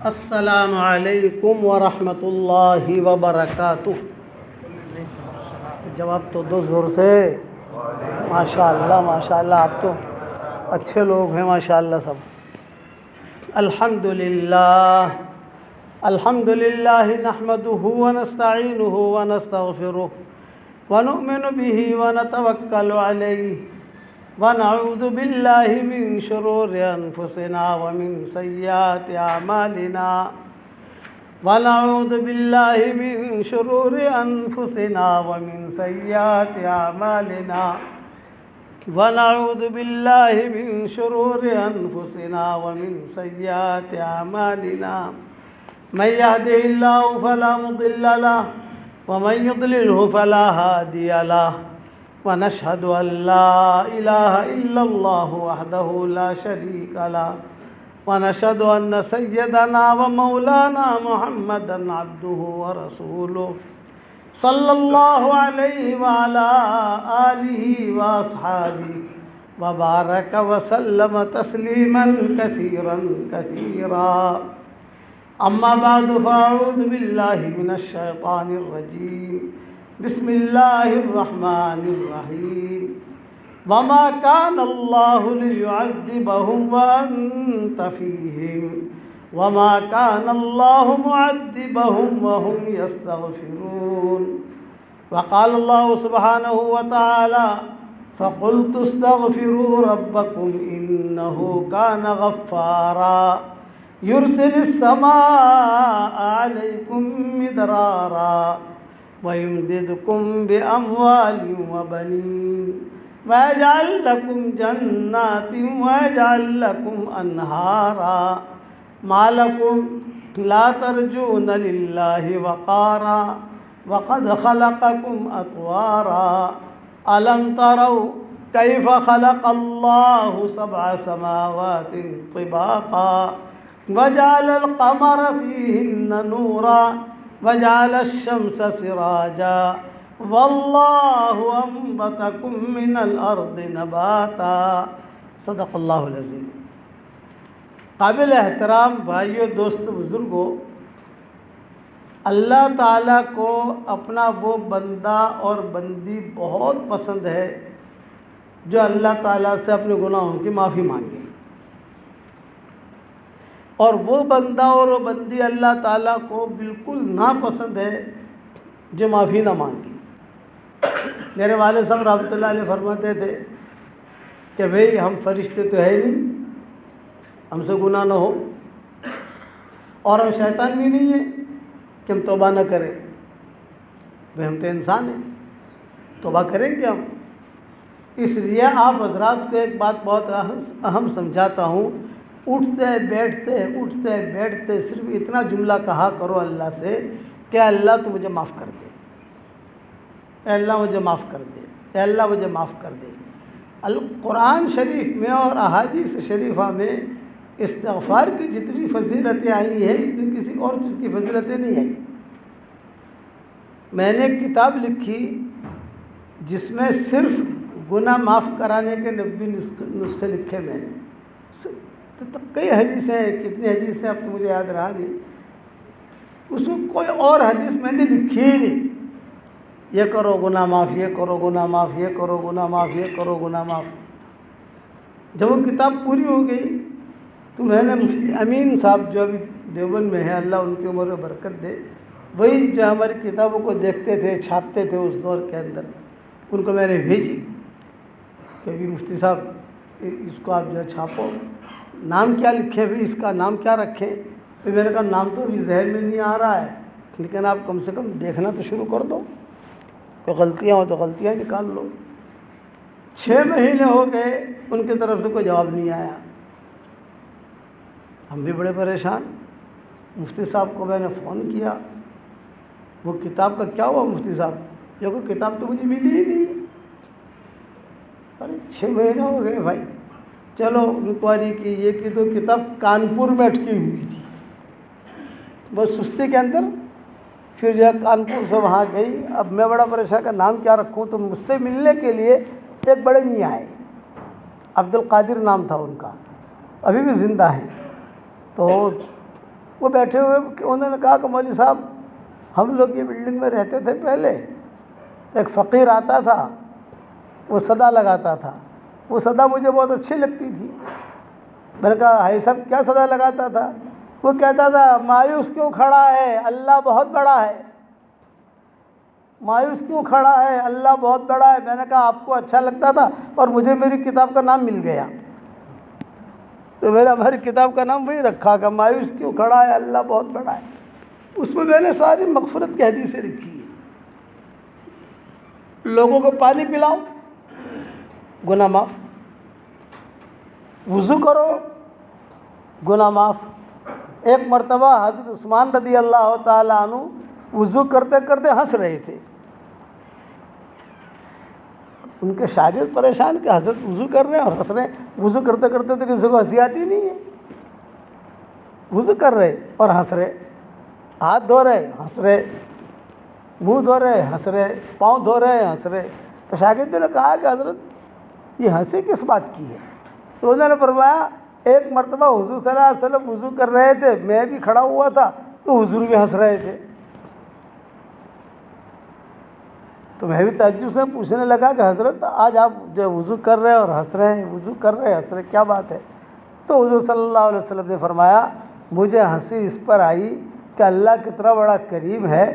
अस्सलामु अलैकुम वरहमतुल्लाहि वबरकातुह। जवाब तो दो ज़ोर से। माशाअल्लाह माशाअल्लाह, आप तो अच्छे लोग हैं माशाअल्लाह सब। अल्हम्दुलिल्लाह अल्हम्दुलिल्लाह नहमदुहु व नस्तईनुहु व नस्तगफिरुह व नु'मिनु बिही व नतवक्कलु अलैहि व नऊज़ु बिल्लाहि मिन शुरूरि अनफुसिना व मिन सय्यिआति अमालिना व नऊज़ु बिल्लाहि मिन शुरूरि अनफुसिना व मिन सय्यिआति अमालिना व नऊज़ु बिल्लाहि मिन शुरूरि अनफुसिना व मिन सय्यिआति अमालिना मन यहदिहिल्लाहु फला मुदिल्ल लहु व मन युद्लिल्हु फला हादिय लहु व नशहदु अल्ला इलाहा इल्लल्लाहु वहदहु ला शरीका लहु व नशहदु अन्न सय्यदना व मौलाना मुहम्मदन अब्दुहु व रसूलुहु सल्लल्लाहु अलैहि व अला आलिहि व अस्हाबिहि व बारक व सल्लम तस्लीमन कसीरन कसीरा। अम्मा बादु फ़अऊज़ु बिल्लाहि मिनश शैतानिर रजीम। बिस्मिल्लाहिर रहमानिर रहीम। वमा कानल्लाहु लियुअज़्ज़िबहुम व अन्त फ़ीहिम वमा कानल्लाहु मुअज़्ज़िबहुम व हुम यस्तग़फ़िरून। वक़ालल्लाहु सुब्हानहु व तआला फ़क़ुल्तु इस्तग़फ़िरू रब्बकुम इन्नहु कान गफ़्फ़ारा युरसिलिस समाअ अलैकुम मिदरारा व युमदिदकुम बिअमवालिन व बनीन व यजअल लकुम जन्नातिन व यजअल लकुम अन्हारा मा लकुम ला तर्जून लिल्लाहि वक़ारा व क़द ख़लक़कुम अतवारा अलम तरौ कैफ़ ख़लक़ल्लाहु सबअ समावातिन तिबाक़ा वजअलल क़मर फ़ीहिन्ना नूरा वजअलश शम्स सिराजा वल्लाहु अंबतकुम मिनल अर्दि नबाता। सदक़ल्लाहुल अज़ीम। काबिल एहतराम भाइयों, दोस्तों, बुज़ुर्गों, अल्लाह ताला को अपना वो बंदा और बंदी बहुत पसंद है जो अल्लाह ताला से अपने गुनाहों की माफ़ी मांगे, और वो बंदा और वो बंदी अल्लाह ताला को बिल्कुल नापसंद है जो माफ़ी ना मांगे। मेरे वाले साहब रहमतुल्लाह अलैह फरमाते थे कि भाई हम फरिश्ते तो है नहीं, हमसे गुनाह ना हो, और हम शैतान भी नहीं है कि हम तौबा न करें। भाई हम तो इंसान हैं, तौबा करेंगे हम। इसलिए आप हज़रात को एक बात बहुत अहम समझाता हूँ। उठते बैठते सिर्फ इतना जुमला कहा करो अल्लाह से कि अल्लाह तो मुझे माफ़ कर दे, अल्लाह मुझे माफ़ कर दे, अल्लाह मुझे माफ़ कर दे। कुरान शरीफ में और अहादीस शरीफा में इस्तिग़फ़ार की जितनी फजीलतें आई हैं इतनी किसी और चीज़ की फजीलतें नहीं आई। मैंने एक किताब लिखी जिसमें सिर्फ गुनाह माफ़ कराने के 90 नुस्खे लिखे मैंने। तो कई हदीसें हैं, कितनी हदीसें अब तो मुझे याद रहा नहीं, उसमें कोई और हदीस मैंने लिखी ही नहीं। ये करो गुनाह माफ़, ये करो गुनाह माफ़, ये करो गुनाह माफ़, ये करो गुनाह माफ़। जब वो किताब पूरी हो गई तो मैंने मुफ्ती अमीन साहब जो अभी देवबंद में है, अल्लाह उनकी उम्र में बरकत दे, वही जो हमारी किताबों को देखते थे, छापते थे उस दौर के अंदर, उनको मैंने भेजी कि भी मुफ्ती साहब इसको आप जो है छापो, नाम क्या लिखें भी, इसका नाम क्या रखें। तो मैंने कहा नाम तो अभी जहन में नहीं आ रहा है, लेकिन आप कम से कम देखना तो शुरू कर दो, कोई गलतियाँ हो तो गलतियाँ निकाल लो। 6 महीने हो गए, उनकी तरफ से कोई जवाब नहीं आया। हम भी बड़े परेशान। मुफ्ती साहब को मैंने फ़ोन किया, वो किताब का क्या हुआ मुफ्ती साहब, ये कोई किताब तो मुझे मिली ही नहीं। अरे 6 महीने हो गए भाई। चलो इंक्वायरी की, ये की, तो किताब कानपुर में अटकी हुई थी बस सुस्ती के अंदर। फिर जो कानपुर से वहाँ गई। अब मैं बड़ा परेशान का नाम क्या रखूँ, तो मुझसे मिलने के लिए एक बड़े मियाँ आए, अब्दुल कादिर नाम था उनका, अभी भी ज़िंदा हैं। तो वो बैठे हुए, उन्होंने कहा कि मौलवी साहब हम लोग ये बिल्डिंग में रहते थे पहले, एक फ़कीर आता था, वो सदा लगाता था, वो सदा मुझे बहुत अच्छी लगती थी। मैंने कहा भाई साहब क्या सदा लगाता था? वो कहता था मायूस क्यों खड़ा है, अल्लाह बहुत बड़ा है। मायूस क्यों खड़ा है, अल्लाह बहुत बड़ा है। मैंने कहा आपको अच्छा लगता था और मुझे मेरी किताब का नाम मिल गया, तो मैंने हमारी किताब का नाम वही रखा कि मायूस क्यों खड़ा है, अल्लाह बहुत बड़ा है। उसमें मैंने सारी मग़फ़िरत की हदीसें लिखी है। लोगों को पानी पिलाओ, गुनाह माफ़। वुज़ू करो, गुनाह माफ़। एक मरतबा हज़रत उस्मान रज़ी अल्लाह ताला अन्हु वुज़ू करते करते हंस रहे थे। उनके शागिर्द परेशान कि हज़रत वुज़ू कर रहे हैं और हंस रहे हैं। वुज़ू करते करते तो किसी को हंसी आती नहीं है। वुज़ू कर रहे और हंस रहे, हाथ धो रहे हंस रहे, मुंह धो रहे हंस रहे, पाँव धो रहे हंस रहे। तो शागिर्द ने कहा कि हज़रत ये हंसी किस बात की है? तो उन्होंने फरमाया एक मरतबा हुज़ूर सल्लल्लाहु अलैहि वसल्लम वुज़ू कर रहे थे, मैं भी खड़ा हुआ था, तो हुज़ूर भी हंस रहे थे। तो मैं भी ताज्जुब से पूछने लगा कि हज़रत आज आप जो वुज़ू कर रहे हैं और हंस रहे हैं, वुज़ू कर रहे हैं हंस रहे हैं, क्या बात है? तो हुज़ूर सल्लल्लाहु अलैहि वसल्लम ने फरमाया मुझे हंसी इस पर आई कि अल्लाह कितना बड़ा करीम है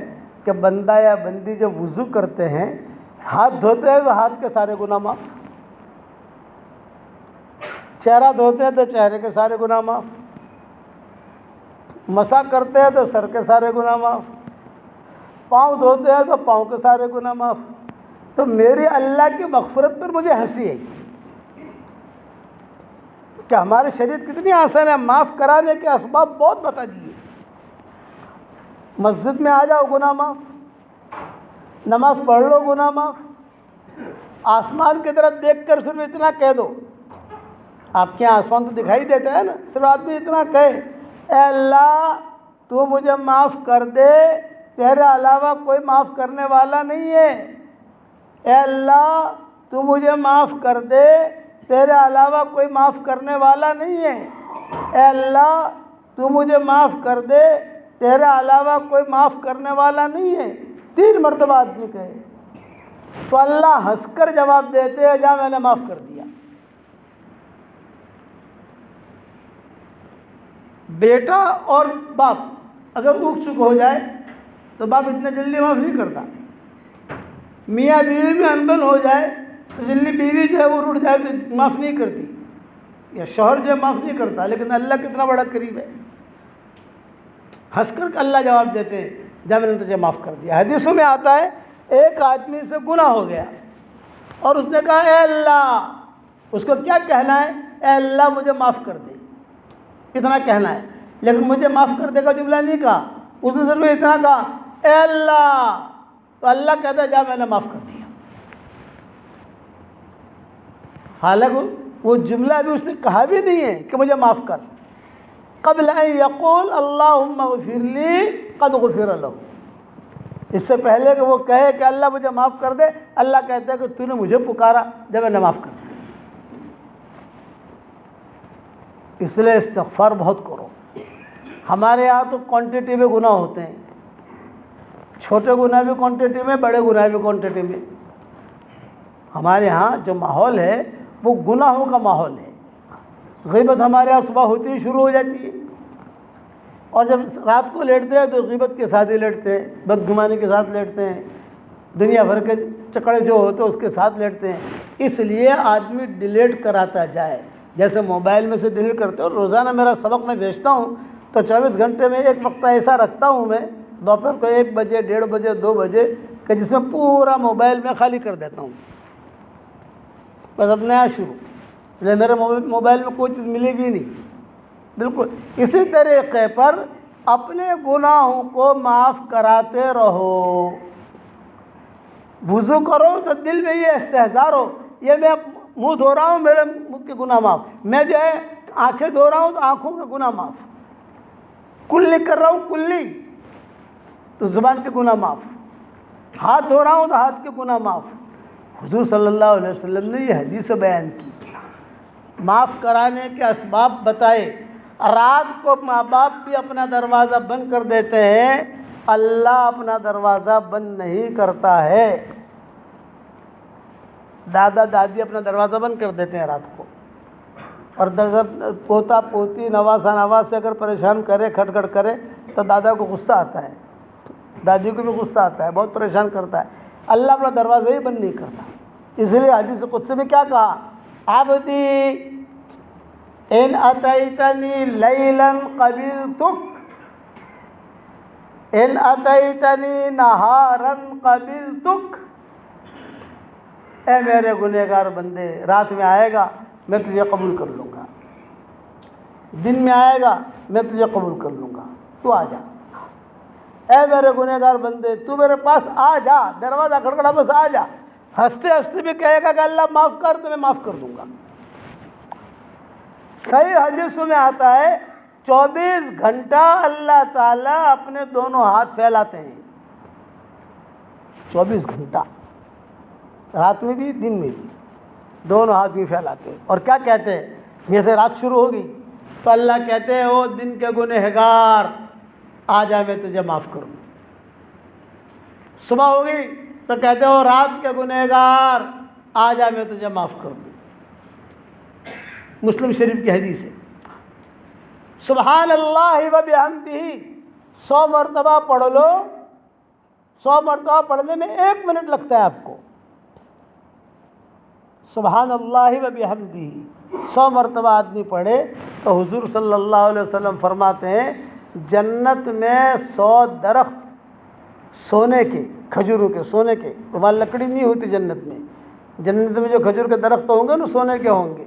कि बंदा या बंदी जब वुज़ू करते हैं, हाथ धोते हैं तो हाथ के सारे गुनाह माफ़, चेहरा धोते हैं तो चेहरे के सारे गुनाह माफ़, मसा करते हैं तो सर के सारे गुनाह माफ़, पाँव धोते हैं तो पाँव के सारे गुनाह माफ़। तो मेरी अल्लाह की मग़फ़िरत पर मुझे हंसी आई कि हमारे शरीयत कितनी आसान है, माफ़ कराने के असबाब बहुत बता दिए। मस्जिद में आ जाओ गुनाह माफ़, नमाज़ पढ़ लो गुनाह माफ़, आसमान की तरफ देखकर सिर्फ इतना कह दो, आपके यहाँ आसमान तो दिखाई देता है ना, सिर्फ आदमी इतना कहे ए अल्लाह तू मुझे माफ़ कर दे, तेरे अलावा कोई माफ़ करने वाला नहीं है। ए अल्लाह तू मुझे माफ़ कर दे, तेरे अलावा कोई माफ़ करने वाला नहीं है। ए अल्लाह तू मुझे माफ़ कर दे, तेरे अलावा कोई माफ़ करने वाला नहीं है। 3 मरतबा आदमी कहे तो अल्लाह हंसकर जवाब देते हैं जा मैंने माफ़ कर दिया। बेटा और बाप अगर उठ चुक हो जाए तो बाप इतने जल्दी माफ़ नहीं करता। मियाँ बीवी में अनबन हो जाए तो जल्दी बीवी जो है वो रुठ जाए तो माफ़ नहीं करती, या शौहर जो है माफ़ नहीं करता। लेकिन अल्लाह कितना बड़ा करीब है, हंसकर अल्लाह जवाब देते हैं जब मैंने तुझे माफ़ कर दिया। हदीसों में आता है एक आदमी से गुनाह हो गया और उसने कहा ए अल्लाह, उसको क्या कहना है? ए अल्लाह मुझे माफ़ कर दे, इतना कहना है। लेकिन मुझे माफ़ कर देगा जुमला नहीं कहा, उसने सिर्फ इतना कहा ए अल्लाह, तो अल्लाह कहता है जा मैंने माफ़ कर दिया। हालांकि वो जुमला भी उसने कहा भी नहीं है कि मुझे माफ़ कर, क़ब्ल अन यक़ूल अल्लाहुम्मा ग़फ़िरली क़द ग़ुफ़िर लहू, इससे पहले कि वो कहे कि अल्लाह मुझे माफ़ कर दे, अल्लाह कहता है कि तूने मुझे पुकारा जब मैंने माफ़ कर दिया। इसलिए इस्तिग़फ़ार बहुत करो। हमारे यहाँ तो क्वांटिटी में गुनाह होते हैं, छोटे गुनाह भी क्वांटिटी में, बड़े गुनाह भी क्वांटिटी में। हमारे यहाँ जो माहौल है वो गुनाहों का माहौल है। ग़ीबत हमारे यहाँ सुबह होती ही शुरू हो जाती है और जब रात को लेटते हैं तो ग़ीबत के साथ ही लेटते हैं, बदगुमानी के साथ लेटते हैं, दुनिया भर के चकड़े जो होते हैं उसके साथ लेटते हैं। इसलिए आदमी डिलीट कराता जाए, जैसे मोबाइल में से डिलीट करते हो। रोज़ाना मेरा सबक मैं भेजता हूँ तो 24 घंटे में एक वक्त ऐसा रखता हूँ मैं, दोपहर को 1 बजे, 1:30 बजे, 2 बजे, कि जिसमें पूरा मोबाइल में खाली कर देता हूँ, बस अब नया शुरू। इसलिए मेरे मोबाइल में कोई चीज़ मिलेगी नहीं। बिल्कुल इसी तरीक़े पर अपने गुनाहों को माफ़ कराते रहो। वुज़ू करो तो दिल में ये इस्तेहज़ार हो, ये मैं मुँह धो रहा हूँ, मेरे मुँह के गुनाह माफ़। मैं जो है आँखें धो रहा हूँ तो आँखों के गुनाह माफ़। कुल्ली कर रहा हूँ, कुल्ली तो ज़ुबान के गुनाह माफ़। हाथ धो रहा हूँ तो हाथ के गुनाह माफ़। हुज़ूर सल्लल्लाहु अलैहि वसल्लम ने ये हदीस बयान की, माफ़ कराने के असबाब बताए। रात को माँ बाप भी अपना दरवाज़ा बंद कर देते हैं, अल्लाह अपना दरवाज़ा बंद नहीं करता है। दादा दादी अपना दरवाज़ा बंद कर देते हैं रात को, और अगर पोता पोती नवासा नवाज से अगर परेशान करे, खटखट करे, तो दादा को गुस्सा आता है, दादी को भी गुस्सा आता है, बहुत परेशान करता है। अल्लाह अपना दरवाज़ा ही बंद नहीं करता। इसलिए हदीस कुदसी में क्या कहा, आबदी इन अतैतनी लैलन क़बिलतुक, इन अतैतनी नहारन क़बिलतुक। ए मेरे गुनहगार बंदे, रात में आएगा मैं तुझे कबूल कर लूँगा, दिन में आएगा मैं तुझे कबूल कर लूँगा, तू आ जा। ए मेरे गुनहगार बंदे, तू मेरे पास आ जा, दरवाज़ा खड़खड़ा बस आ जा। हंसते हंसते भी कहेगा कि अल्लाह माफ़ कर, तो मैं माफ़ कर दूँगा। सही हदीसों में आता है 24 घंटा अल्लाह ताला अपने दोनों हाथ फैलाते हैं, 24 घंटा, रात में भी दिन में भी, दोनों हाथ भी फैलाते हैं। और क्या कहते हैं, जैसे रात शुरू होगी तो अल्लाह कहते हैं ओ दिन के गुनहगार आ जा, मैं तुझे माफ़ करूँ। सुबह होगी तो कहते हो रात के गुनहगार आ जा, मैं तुझे माफ़ कर दूँ। मुस्लिम शरीफ की हदीस है। सुबहान अल्लाह व बिहम्दिही 100 मरतबा पढ़ लो, 100 मरतबा पढ़ने में 1 मिनट लगता है आपको। सुबहान अल्लाह व बिहम्दिही 100 मरतबा आदमी पढ़े तो हुजूर सल्लल्लाहु अलैहि वसल्लम फरमाते हैं जन्नत में 100 दरख्त सोने के, खजूरों के, सोने के, तो वहाँ लकड़ी नहीं होती जन्नत में। जन्नत में जो खजूर के दरख्त होंगे ना सोने के होंगे।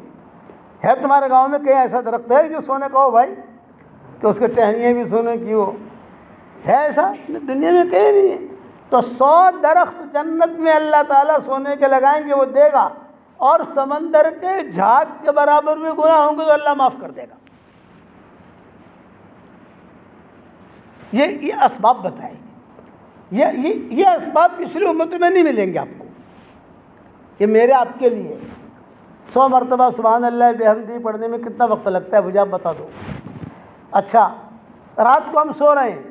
है तुम्हारे गांव में कहीं ऐसा दरख्त है जो सोने का हो भाई, कि उसके टहनियाँ भी सोने की हो? है ऐसा? दुनिया में कहीं नहीं है। तो 100 दरख्त जन्नत में अल्लाह ताला सोने के लगाएंगे, वो देगा। और समंदर के झाग के बराबर भी गुनाह होंगे तो अल्लाह माफ़ कर देगा। ये असबाब बताए। ये असबाब पिछली उम्मत में नहीं मिलेंगे आपको, ये मेरे आपके लिए। 100 मरतबा सुबहान अल्लाह बिहम्दी पढ़ने में कितना वक्त लगता है मुझे आप बता दो। अच्छा, रात को हम सो रहे हैं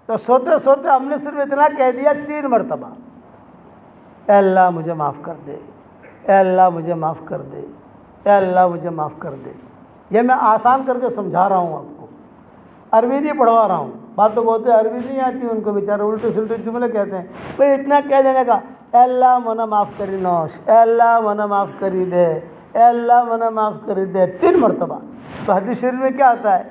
तो सोते सोते हमने सिर्फ इतना कह दिया 3 मरतबा, ए अल्लाह मुझे माफ़ कर दे, ए अल्लाह मुझे माफ़ कर दे, ए अल्लाह मुझे माफ़ कर दे। ये मैं आसान करके समझा रहा हूँ आपको, अरबी नहीं पढ़वा रहा हूँ। बात तो बोलते अरबी नहीं आती उनको, बेचारे उल्टे सुलटे जुमले कहते हैं। भाई इतना कह देने का, अल्लाह मना माफ़ करी नौश, अल्लाह मना माफ़ करी दे, अल्लाह मना माफ़ करी दे, 3 मरतबा। तो हदीस शरीफ में क्या आता है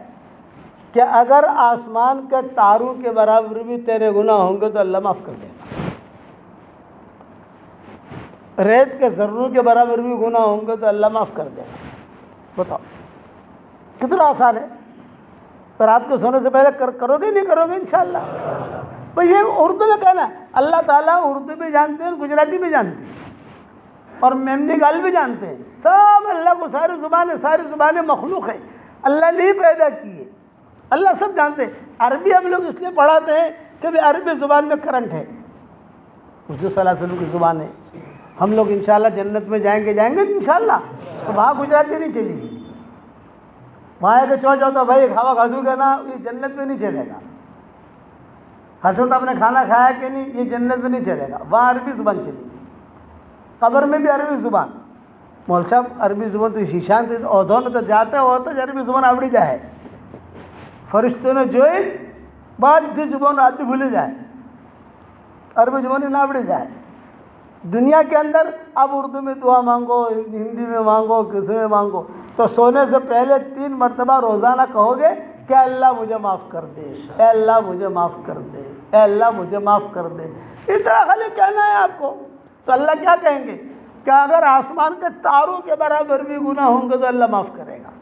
कि अगर आसमान के तारों के बराबर भी तेरे गुनाह होंगे तो अल्लाह माफ़ कर देगा। रेत के ज़र्रों के बराबर भी गुनाह होंगे तो अल्लाह माफ़ कर देगा। बताओ कितना आसान है। तो रात को सोने से पहले करोगे नहीं करोगे इंशाअल्लाह। भाई ये उर्दू में कहना है, अल्लाह ताला उर्दू भी जानते हैं, गुजराती भी जानते हैं और मेमनी गाल भी जानते हैं। सब अल्लाह को सारी ज़ुबानें मखलूक है, अल्लाह ने ही पैदा की है। अल्लाह सब जानते हैं। अरबी हम लोग इसलिए पढ़ाते हैं कि भाई अरबी ज़ुबान में करंट है, हुज़ूर सल्लल्लाहु अलैहि वसल्लम की ज़ुबान है। हम लोग इंशाअल्लाह जन्नत में जाएंगे इंशाअल्लाह, तो वहाँ गुजराती नहीं चलेगी। वहाँ के चो तो भाई खावा खादू का ना, ये जन्नत में नहीं चलेगा। हंसो तो आपने खाना खाया कि नहीं, ये जन्नत में नहीं चलेगा। वहाँ अरबी ज़ुबान चलेगी। कब्र में भी अरबी ज़ुबान। मौल साहब अरबी ज़ुबान तो शीशान थे औधों तो जाते हो तो अरबी ज़ुबान आवड़ी जाए। फरिश्तों ने जो बात थी ज़ुबान आदमी भूल जाए, अरबी ज़ुबान ना आवड़ी जाए। दुनिया के अंदर अब उर्दू में दुआ मांगो, हिंदी में मांगो, किसी में मांगो, तो सोने से पहले 3 मरतबा रोज़ाना कहोगे कि अल्लाह मुझे माफ़ कर दे, ए अल्लाह मुझे माफ़ कर दे, ए अल्लाह मुझे माफ़ कर दे। इतना खाली कहना है आपको। तो अल्लाह क्या कहेंगे कि अगर आसमान के तारों के बराबर भी गुनाह होंगे तो अल्लाह माफ़ करेगा,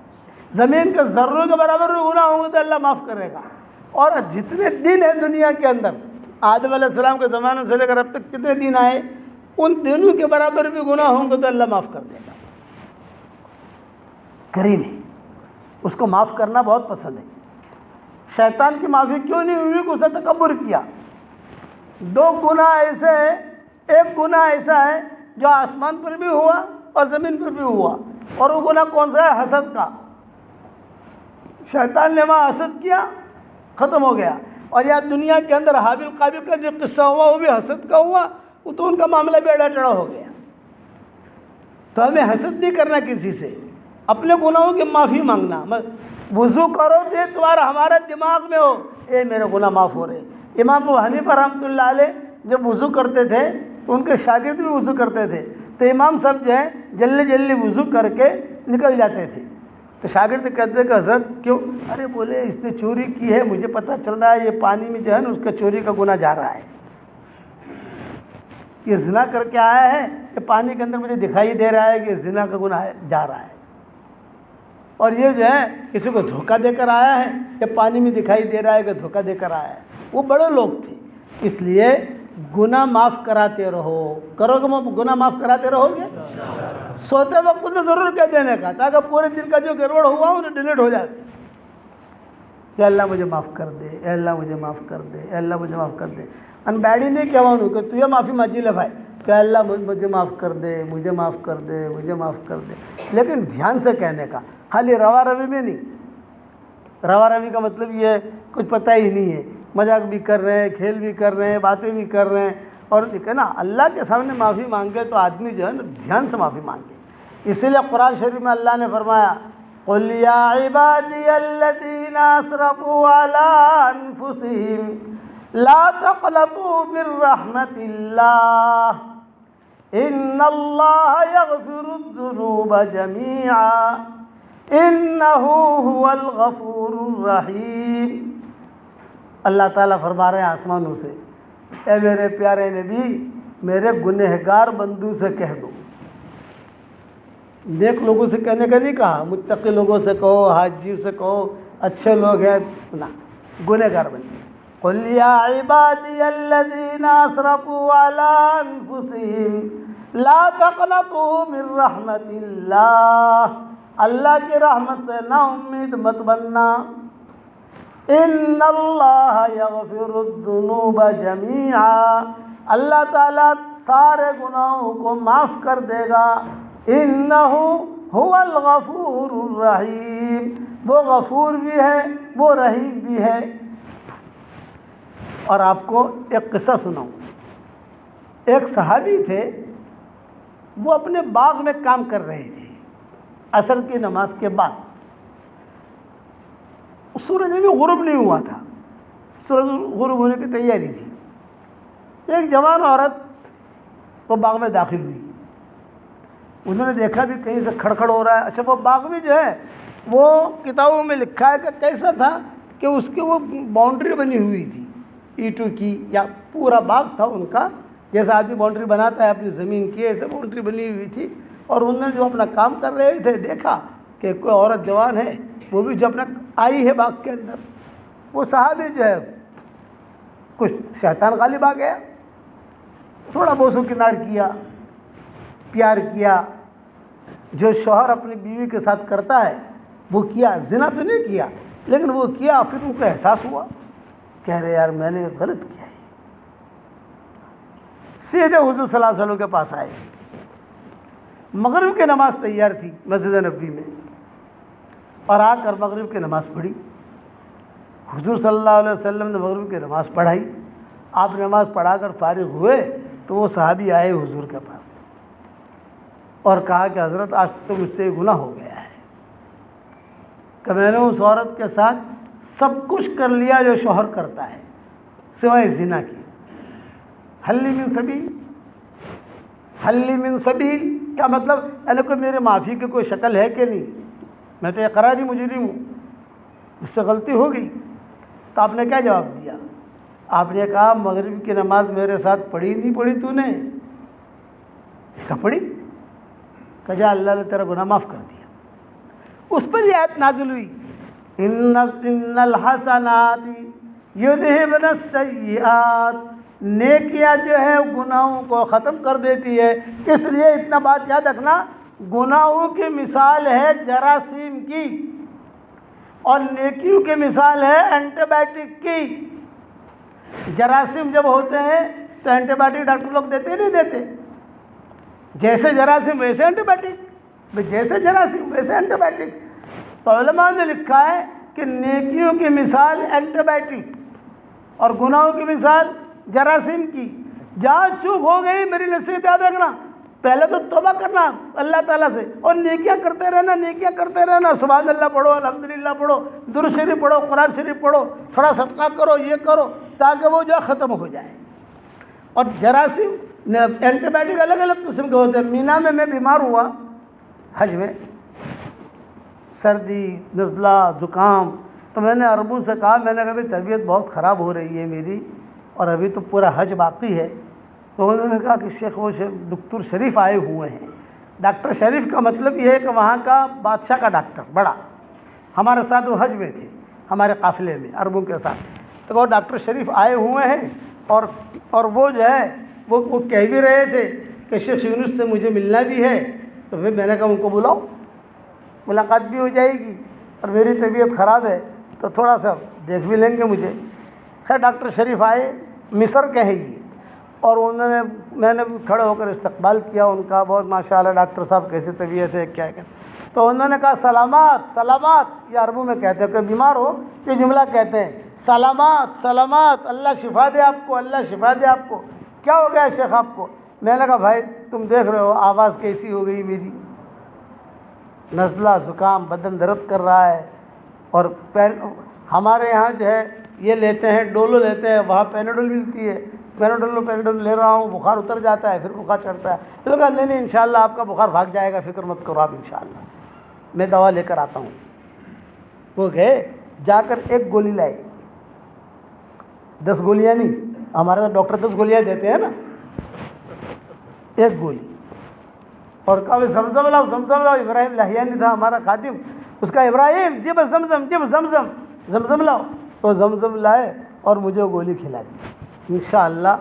ज़मीन के ज़र्रों के बराबर भी गुनाह होंगे तो अल्लाह माफ़ करेगा। और जितने दिन हैं दुनिया के अंदर, आदम अलैहिस्सलाम के ज़माने से लेकर अब तक कितने दिन आए, उन दिनों के बराबर भी गुनाह होंगे तो अल्लाह माफ़ कर देगा। करीम है, उसको माफ़ करना बहुत पसंद है। शैतान की माफ़ी क्यों नहीं हुई कि उसने तकब्बुर किया। 2 गुनाह ऐसे हैं, एक गुनाह ऐसा है जो आसमान पर भी हुआ और ज़मीन पर भी हुआ, और वो गुनाह कौन सा है? हसद का। शैतान ने वहाँ हसद किया, ख़त्म हो गया। और या दुनिया के अंदर हाबिल काबिल का जो किस्सा हुआ वो भी हसद का हुआ, वो तो उनका मामला भी अड़ा टेढ़ा हो गया। तो हमें हसद नहीं करना किसी से, अपने गुनाहों की माफ़ी मांगना। वुज़ू करो तो तुम्हारा हमारा दिमाग में हो ए मेरे गुनाह माफ़ हो रहे। इमाम अबू हनीफा रहमतुल्लाह अलैह जब वुज़ू करते थे तो उनके शागिर्द भी वुज़ू करते थे, तो इमाम सब जो है जल्दी जल्दी वुज़ू करके निकल जाते थे। तो शागिर्द कहते कि हज़रत क्यों? अरे बोले इसने चोरी की है, मुझे पता चल रहा है ये पानी में जो है ना उसका चोरी का गुनाह जा रहा है, ये ज़िना करके आया है, ये पानी के अंदर मुझे दिखाई दे रहा है कि ज़िना का गुनाह जा रहा है। और ये जो है किसी को धोखा देकर आया है, ये पानी में दिखाई दे रहा है कि धोखा देकर आया है। वो बड़े लोग थे, इसलिए गुनाह माफ़ कराते रहो। करोगे गुनाह माफ़ कराते रहोगे? सोते वक्त तो ज़रूर कह देने का, ताकि पूरे दिन का जो गड़बड़ हुआ उन्हें डिलीट हो जाए। कि अल्लाह मुझे माफ़ कर दे, अल्लाह मुझे माफ़ कर दे, अल्लाह मुझे माफ़ कर दे। अनबैडी नहीं कहवाऊँ कि तुझे माफ़ी मांगी ले भाई, कि अल्लाह मुझे माफ़ कर दे, मुझे माफ़ कर दे, मुझे माफ़ कर दे, लेकिन ध्यान से कहने का, खाली रवा रवी में नहीं। रवा रवी का मतलब ये कुछ पता ही नहीं है, मजाक भी कर रहे हैं, खेल भी कर रहे हैं, बातें भी कर रहे हैं। और देखिए ना, अल्लाह के सामने माफ़ी मांगे तो आदमी जो है ना ध्यान से माफ़ी मांगे। इसीलिए कुरान शरीफ में अल्लाह ने फरमाया कुल या इबादियल्लज़ीना असरफ़ू अला अनफुसिहिम ला तक़नतू मिर रहमतिल्लाह इन्नल्लाह यग़फ़िरुज़्ज़ुनूब जमीआ इन्नहु हुवल गफ़ूरुर रहीम। अल्लाह ताला फरमा रहे हैं आसमानों से, ए मेरे प्यारे नबी मेरे गुनहगार बंदू से कह दो। नेक लोगों से कहने का नहीं कहा, मुत्तकी लोगों से कहो, हाजी से कहो, अच्छे लोग हैं ना, गुनहगार बंदे। कुल या इबादियल्लज़ीना असरफ़ू अला अनफुसिहिम ला तक़नतू मिर रहमतिल्लाह, अल्लाह की रहमत से ना उम्मीद मत बनना। इन्नल्लाह यग़फ़िरुज़्ज़ुनूब जमीआ, अल्लाह ताला सारे गुनाहों को माफ़ कर देगा। इन्नहु हुवल गफ़ूरुर रहीम, वो गफ़ूर भी है, वो रहीम भी है। और आपको एक किस्सा सुनाऊँ। एक सहाबी थे, वो अपने बाग में काम कर रहे थे असर की नमाज के बाद। सूरज अभी गुरूब नहीं हुआ था, सूरज गुरूब होने की तैयारी थी। एक जवान औरत वो बाग में दाखिल हुई, उन्होंने देखा भी कहीं से खड़खड़ हो रहा है। अच्छा, वो बाग में जो है वो किताबों में लिखा है कि कैसा था कि उसकी वो बाउंड्री बनी हुई थी ईंटों की, या पूरा बाग था उनका, जैसा आदमी बाउंड्री बनाता है अपनी ज़मीन की, ऐसे बाउंड्री बनी हुई थी। और उन्होंने जो अपना काम कर रहे थे देखा कि कोई औरत जवान है, वो भी जो अपना आई है बाग के अंदर। वो साहबी जो है कुछ शैतान गालिब आ गया, थोड़ा बोसो किनार किया, प्यार किया, जो शौहर अपनी बीवी के साथ करता है वो किया। ज़िना तो नहीं किया, लेकिन वो किया। फिर उनको एहसास हुआ, कह रहे यार मैंने गलत किया है। सीधे हुज़ूर सल्लल्लाहु अलैहि वसल्लम के पास आए। मगरिब की नमाज तैयार थी मस्जिद नबवी में, और आकर मगरिब की नमाज़ पढ़ी। हुज़ूर सल्लल्लाहु अलैहि वसल्लम ने मगरिब की नमाज़ पढ़ाई। आप नमाज़ पढ़ाकर फारिग हुए तो वो सहाबी आए हुज़ूर के पास और कहा कि हज़रत आज तो मुझसे गुनाह हो गया है कि मैंने उस औरत के साथ सब कुछ कर लिया जो शौहर करता है सिवाय ज़िना की। हल्ली मिन सबील, हल्ली मिन सबील क्या मतलब? अरे कोई मेरे माफ़ी की कोई शक्ल है कि नहीं? मैं तो इक़रारी मुजरिम हूँ, मुझसे गलती हो गई। तो आपने क्या जवाब दिया? आपने कहा मगरिब की नमाज मेरे साथ पढ़ी नहीं पढ़ी तूने? क्या पढ़ी? कहा अल्लाह ने तेरा गुनाह माफ़ कर दिया। उस पर यह आयत नाज़िल हुई, इन्नल हसनाति युज़हिबन सय्यिआत, नेकियां जो है गुनाहों को ख़त्म कर देती है। इसलिए इतना बात याद रखना, गुनाहों की मिसाल है जरासीम की और नेकियों की मिसाल है एंटीबायोटिक की। जरासीम जब होते हैं तो एंटीबायोटिक डॉक्टर लोग देते नहीं देते? जैसे जरासीम वैसे एंटीबायोटिक, जैसे जरासीम वैसे एंटीबायोटिक। तो उलमा ने लिखा है कि नेकियों की मिसाल एंटीबायोटिक और गुनाहों की मिसाल जरासीम की। जहाँ चूक हो गई मेरी नसीहत याद रखना, पहले तो तौबा करना अल्लाह ताला से और नेकियां करते रहना, नेकियां करते रहना। सुभान अल्लाह पढ़ो, अल्हम्दुलिल्लाह पढ़ो, दुरूद शरीफ पढ़ो, कुरान शरीफ पढ़ो, थोड़ा सदका करो, ये करो, ताकि वो जो ख़त्म हो जाए। और जरासीम एंटीबायोटिक अलग अलग किस्म के होते हैं। मीना में मैं बीमार हुआ हज में, सर्दी, नज़ला, ज़ुकाम, तो मैंने अरबों से कहा, मैंने कहा भाई तबीयत बहुत ख़राब हो रही है मेरी और अभी तो पूरा हज बाकी है। तो उन्होंने कहा कि शेख वो डॉक्टर शरीफ आए हुए हैं। डॉक्टर शरीफ का मतलब ये है कि वहाँ का बादशाह का डॉक्टर बड़ा, हमारे साथ वो हज में थे, हमारे काफ़िले में अरबों के साथ। तो वो डॉक्टर शरीफ आए हुए हैं और वो जो है वो कह भी रहे थे कि शेख यूनुस से मुझे मिलना भी है। तो फिर मैंने कहा उनको बुलाओ, मुलाकात भी हो जाएगी और मेरी तबीयत ख़राब है तो थोड़ा सा देख भी लेंगे मुझे। खैर डॉक्टर शरीफ आए, मिस्र के हैं ये, और मैंने भी खड़े होकर इस्तकबाल किया उनका। बहुत माशाअल्लाह डॉक्टर साहब कैसी तबीयत है, क्या क्या। तो उन्होंने कहा सलामत सलामत, ये अरबू में कहते हैं कि बीमार हो ये जुमला कहते हैं, सलामत सलामत, अल्लाह शिफा दे आपको, अल्लाह शिफा दे आपको। क्या हो गया शेख आपको? मैंने कहा भाई तुम देख रहे हो आवाज़ कैसी हो गई मेरी, नज़ला, ज़ुकाम, बदन दर्द कर रहा है। और हमारे यहाँ जो है ये लेते हैं, डोलो लेते हैं, वहाँ पैनाडोल मिलती है, पैनाडोल ले रहा हूँ, बुखार उतर जाता है, फिर बुखार चढ़ता है। तो कहा नहीं इंशाल्लाह आपका बुखार भाग जाएगा, फ़िक्र मत करो आप, इंशाल्लाह मैं दवा लेकर आता हूँ। वो गए, जाकर एक गोली लाए, 10 गोलियाँ नहीं, हमारे तो डॉक्टर 10 गोलियाँ देते हैं ना, एक गोली। और कहा समझम लाओ, इब्राहिम लाहियानी था हमारा खादिम, उसका इब्राहिम जिब जमजम लाओ। तो जमजम लाए और मुझे वो गोली खिला दी। इंशाअल्लाह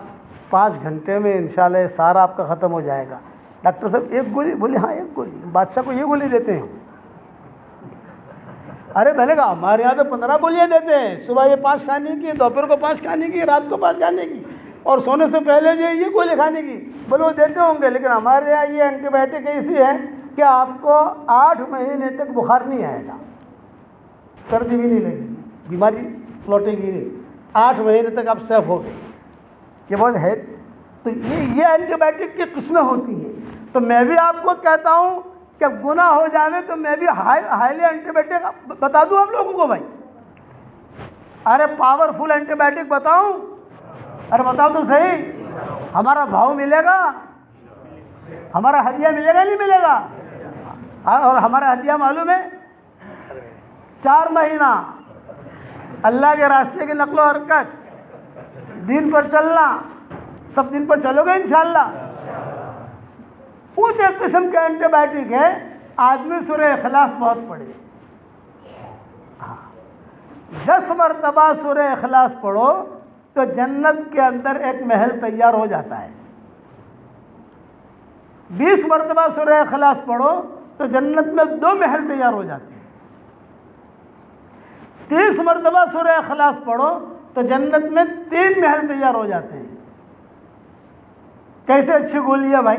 5 घंटे में इंशाअल्लाह सारा आपका ख़त्म हो जाएगा। डॉक्टर साहब एक गोली? बोले हाँ एक गोली, बादशाह को ये गोली देते हैं। अरे मैंने कहा हमारे यहाँ तो 15 गोलियाँ देते हैं, सुबह ये 5 खाने की, दोपहर को 5 खाने की, रात को 5 खाने की, और सोने से पहले जो ये गोली खाने की। बोले वो देते होंगे, लेकिन हमारे यहाँ ये एंटीबायोटिक ऐसी है कि आपको 8 महीने तक बुखार नहीं आएगा, सर्दी भी नहीं लगेगी, बीमारी लौटेगी नहीं, 8 महीने तक आप सेफ हो गए। ये बहुत है। तो ये एंटीबायोटिक की किस्में होती हैं। तो मैं भी आपको कहता हूँ कि गुनाह हो जाए तो मैं भी हाईली एंटीबायोटिक बता दूँ आप लोगों को भाई। अरे पावरफुल एंटीबायोटिक बताऊँ? अरे बताओ तो सही, हमारा भाव मिलेगा, हमारा हदिया मिलेगा नहीं मिलेगा? और हमारा हदिया मालूम है 4 महीना अल्लाह के रास्ते की नकलो हरकत, दिन पर चलना, सब दिन पर चलोगे इंशाअल्लाह। उस एक किस्म के एंटीबायोटिक है, आदमी सूरह इखलास बहुत पढ़े, 10 मरतबा सूरह इखलास पढ़ो तो जन्नत के अंदर एक महल तैयार हो जाता है। 20 मरतबा सूरह इखलास पढ़ो तो जन्नत में 2 महल तैयार हो जाते हैं। 30 मरतबा सूरह इखलास पढ़ो तो जन्नत में 3 महल तैयार हो जाते हैं। कैसे अच्छी गोली है भाई।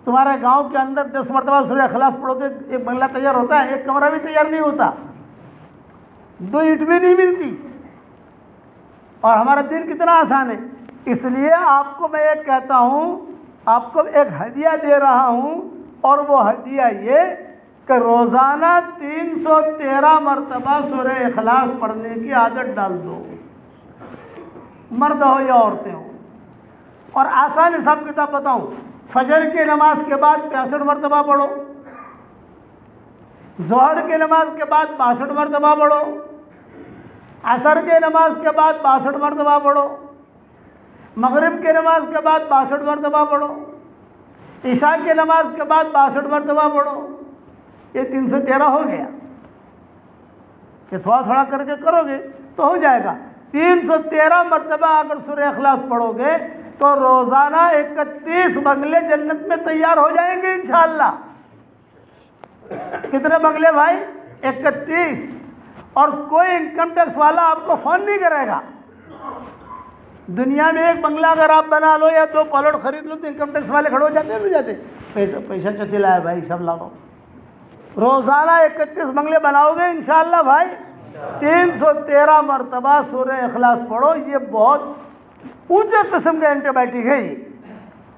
तुम्हारे गांव के अंदर 10 मरतबा सूरह इखलास पढ़ो तो एक बंगला तैयार होता है, एक कमरा भी तैयार नहीं होता, 2 ईंट भी नहीं मिलती। और हमारा दिन कितना आसान है। इसलिए आपको मैं एक कहता हूँ, आपको एक हदिया दे रहा हूँ, और वो हदिया ये कि रोज़ाना 313 मरतबा सूरह इखलास पढ़ने की आदत डाल दो, मर्द हो या औरतें हो। और आसान हिसाब किताब बताऊँ, फजर की नमाज के बाद 65 मरतबा पढ़ो, ज़ोहर की नमाज के बाद 62 मरतबा पढ़ो, असर के नमाज के बाद 62 मरतबा पढ़ो, मगरिब के नमाज के बाद 62 मरतबा पढ़ो, ईशा के नमाज के बाद 62 मरतबा पढ़ो। ये 313 हो गया। ये थोड़ा थोड़ा करके करोगे तो हो जाएगा। 313 मरतबा अगर सूरह इखलास पढ़ोगे तो रोज़ाना 31 बंगले जन्नत में तैयार हो जाएंगे इंशाअल्लाह। कितने बंगले भाई? 31। और कोई इनकम टैक्स वाला आपको फ़ोन नहीं करेगा। दुनिया में एक बंगला अगर आप बना लो या 2 प्लॉट खरीद लो तो इनकम टैक्स वाले खड़े हो जाते हैं, नहीं जाते? पैसा चला है भाई, सब लाओ। रोज़ाना 31 बंगले बनाओगे इंशाअल्लाह भाई, 313 मरतबा सूरह इखलास पढ़ो। ये बहुत ऊंचे किस्म का एंटीबायोटिक है ये।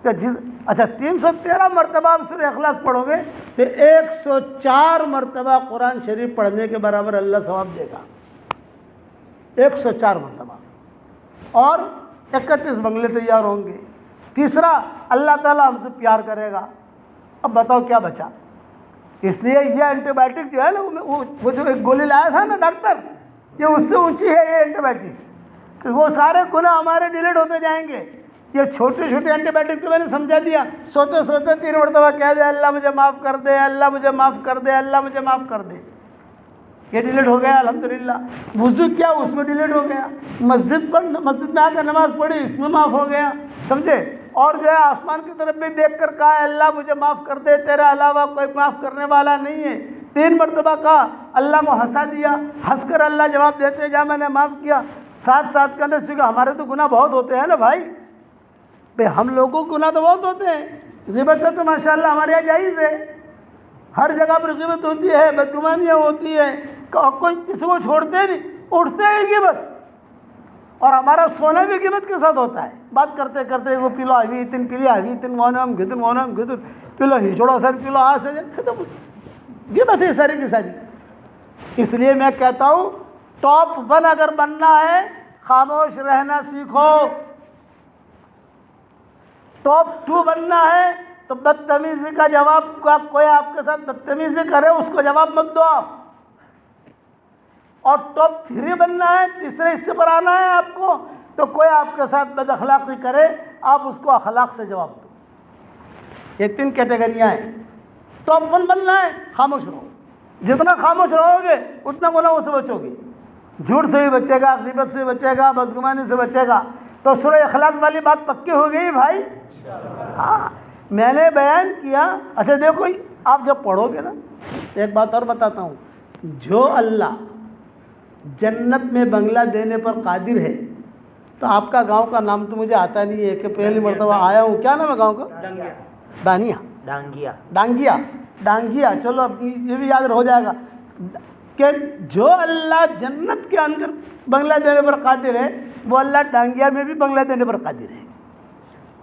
अच्छा 313 मरतबा आप सूरह इखलास पढ़ोगे तो 104 मरतबा कुरान शरीफ पढ़ने के बराबर अल्लाह सवाब देगा। 104 मरतबा और 31 बंगले तैयार होंगे। तीसरा, अल्लाह ताला हमसे प्यार करेगा। अब बताओ क्या बचा। इसलिए ये एंटीबायोटिक जो है ना, वो जो एक गोली लाया था ना डॉक्टर, ये उससे ऊंची है ये एंटीबायोटिक। वो सारे गुनाह हमारे डिलीट होते जाएंगे। ये छोटे छोटे एंटीबायोटिक तो मैंने समझा दिया। सोते सोते 3 मरतबा कह दे अल्लाह मुझे माफ़ कर दे, अल्लाह मुझे माफ़ कर दे, अल्लाह मुझे माफ़ कर दे, ये डिलीट हो गया अल्हम्दुलिल्लाह। वुज़ू क्या उसमें डिलीट हो गया। मस्जिद में आकर नमाज़ पढ़ी, इसमें माफ़ हो गया, समझे। और जो है आसमान की तरफ भी देख कर कहा अल्लाह मुझे माफ़ कर दे, तेरा अलावा कोई माफ़ करने वाला नहीं है। 3 मरतबा कहा, अल्लाह को हंसा दिया, हंस कर अल्लाह जवाब देते जा मैंने माफ़ किया। साथ के अंदर चूँकि हमारे तो गुनाह बहुत होते हैं ना भाई हम लोगों को गुनाह तो बहुत होते हैं। ग़ीबत तो माशाअल्लाह हमारे यहाँ जायज़ है, हर जगह पर ग़ीबत होती है, बदगुमानियाँ होती है, कोई किसी को छोड़ते नहीं, उठते हैं ग़ीबत। और हमारा सोना भी ग़ीबत के साथ होता है। बात करते करते वो पिलो आवी तीन पिली आवी तीन मौनम घिदुन पिलो हिचोड़ा सर पिलो आ से खत्म, ग़ीबत है सारी की सारी। इसलिए मैं कहता हूँ टॉप 1 अगर बनना है खामोश रहना सीखो। टॉप 2 बनना है तो बदतमीज़ी का जवाब का कोई आपके साथ बदतमीज़ी करे उसको जवाब मत दो आप। और टॉप 3 बनना है, तीसरे हिस्से पर आना है आपको, तो कोई आपके साथ बदअखलाक़ी करे आप उसको अखलाक से जवाब दो। ये 3 कैटेगरियाँ हैं। टॉप 1 बनना है खामोश रहो। जितना खामोश रहोगे उतना गुनाहों से बचोगे। झूठ से भी बचेगा, ग़ीबत से भी बचेगा, बदगुमानी से बचेगा। तो सूरह इखलास वाली बात पक्की हो गई भाई। हाँ मैंने बयान किया। अच्छा देखो आप जब पढ़ोगे ना, एक बात और बताता हूँ, जो अल्लाह जन्नत में बंगला देने पर कादिर है तो आपका गांव का नाम तो मुझे आता नहीं है कि पहली मरतबा आया हूँ। क्या नाम है गांव का? डांगिया। चलो अब ये भी याद हो जाएगा कि जो अल्लाह जन्नत के अंदर बंगला देने पर कादिर है वो अल्लाह डांगिया में भी बंगला देने पर कादिर है।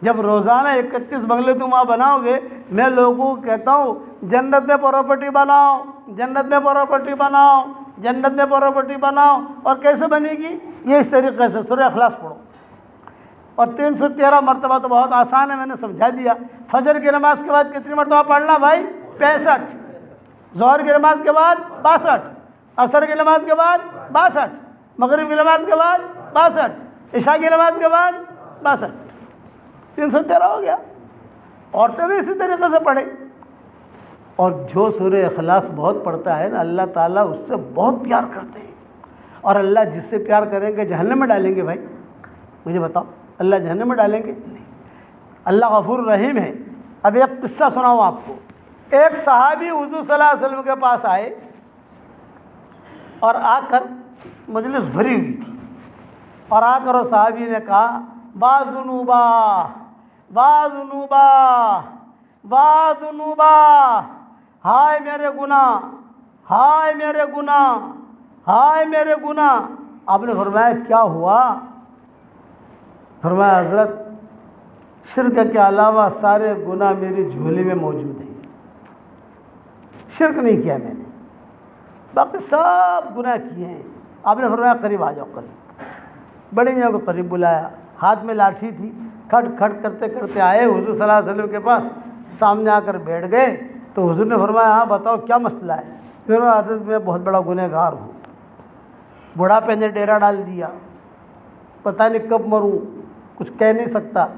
जब रोज़ाना 31 बंगले तुम वहाँ बनाओगे, मैं लोगों को कहता हूँ जन्नत में प्रॉपर्टी बनाओ, जन्नत में प्रॉपर्टी बनाओ, जन्नत में प्रॉपर्टी बनाओ। और कैसे बनेगी ये इस तरीके से सूरह इखलास पढ़ो। और 313 मरतबा तो बहुत आसान है, मैंने समझा दिया। फजर की नमाज के बाद कितनी मरतबा पढ़ना भाई? 65। ज़ोहर की नमाज के बाद 62, असर की नमाज के बाद 62, मगरिब की नमाज के बाद 62, इशा की नमाज के बाद 62, 313 हो गया। औरतें भी इसी तरीके से पढ़े। और जो सूरह इखलास बहुत पढ़ता है ना, अल्लाह ताला उससे बहुत प्यार करते हैं। और अल्लाह जिससे प्यार करेंगे जहन्नम में डालेंगे भाई? मुझे बताओ, अल्लाह जहन्नम में डालेंगे? नहीं, अल्लाह गफूर रहीम है। अब एक किस्सा सुनाऊँ आपको। एक सहाबी हुज़ूर सल्लल्लाहु अलैहि वसल्लम के पास आए और आकर मजलिस भरी हुई थी, और आकर उस सहाबी ने कहा बाज़ुनूबा बाज़ुनूबा बाज़ुनूबा, हाय मेरे गुनाह, हाय मेरे गुनाह, हाय मेरे गुनाह। आपने फरमाया क्या हुआ? फरमाया हज़रत शिर्क के अलावा सारे गुनाह मेरी झोली में मौजूद हैं। शिर्क नहीं किया मैंने, बाकी सब गुनाह किए हैं। आपने फरमाया करीब आ जाओ। करीब बड़े मियाँ को करीब बुलाया, हाथ में लाठी थी, खट खट करते करते आए हुज़ूर सल्लल्लाहु अलैहि वसल्लम के पास। सामने आकर बैठ गए तो हुज़ूर ने फरमाया हाँ बताओ क्या मसला है? फिर हज़रत मैं बहुत बड़ा गुनहगार हूँ, बुढ़ापे ने डेरा डाल दिया, पता नहीं कब मरूँ, कुछ कह नहीं सकता,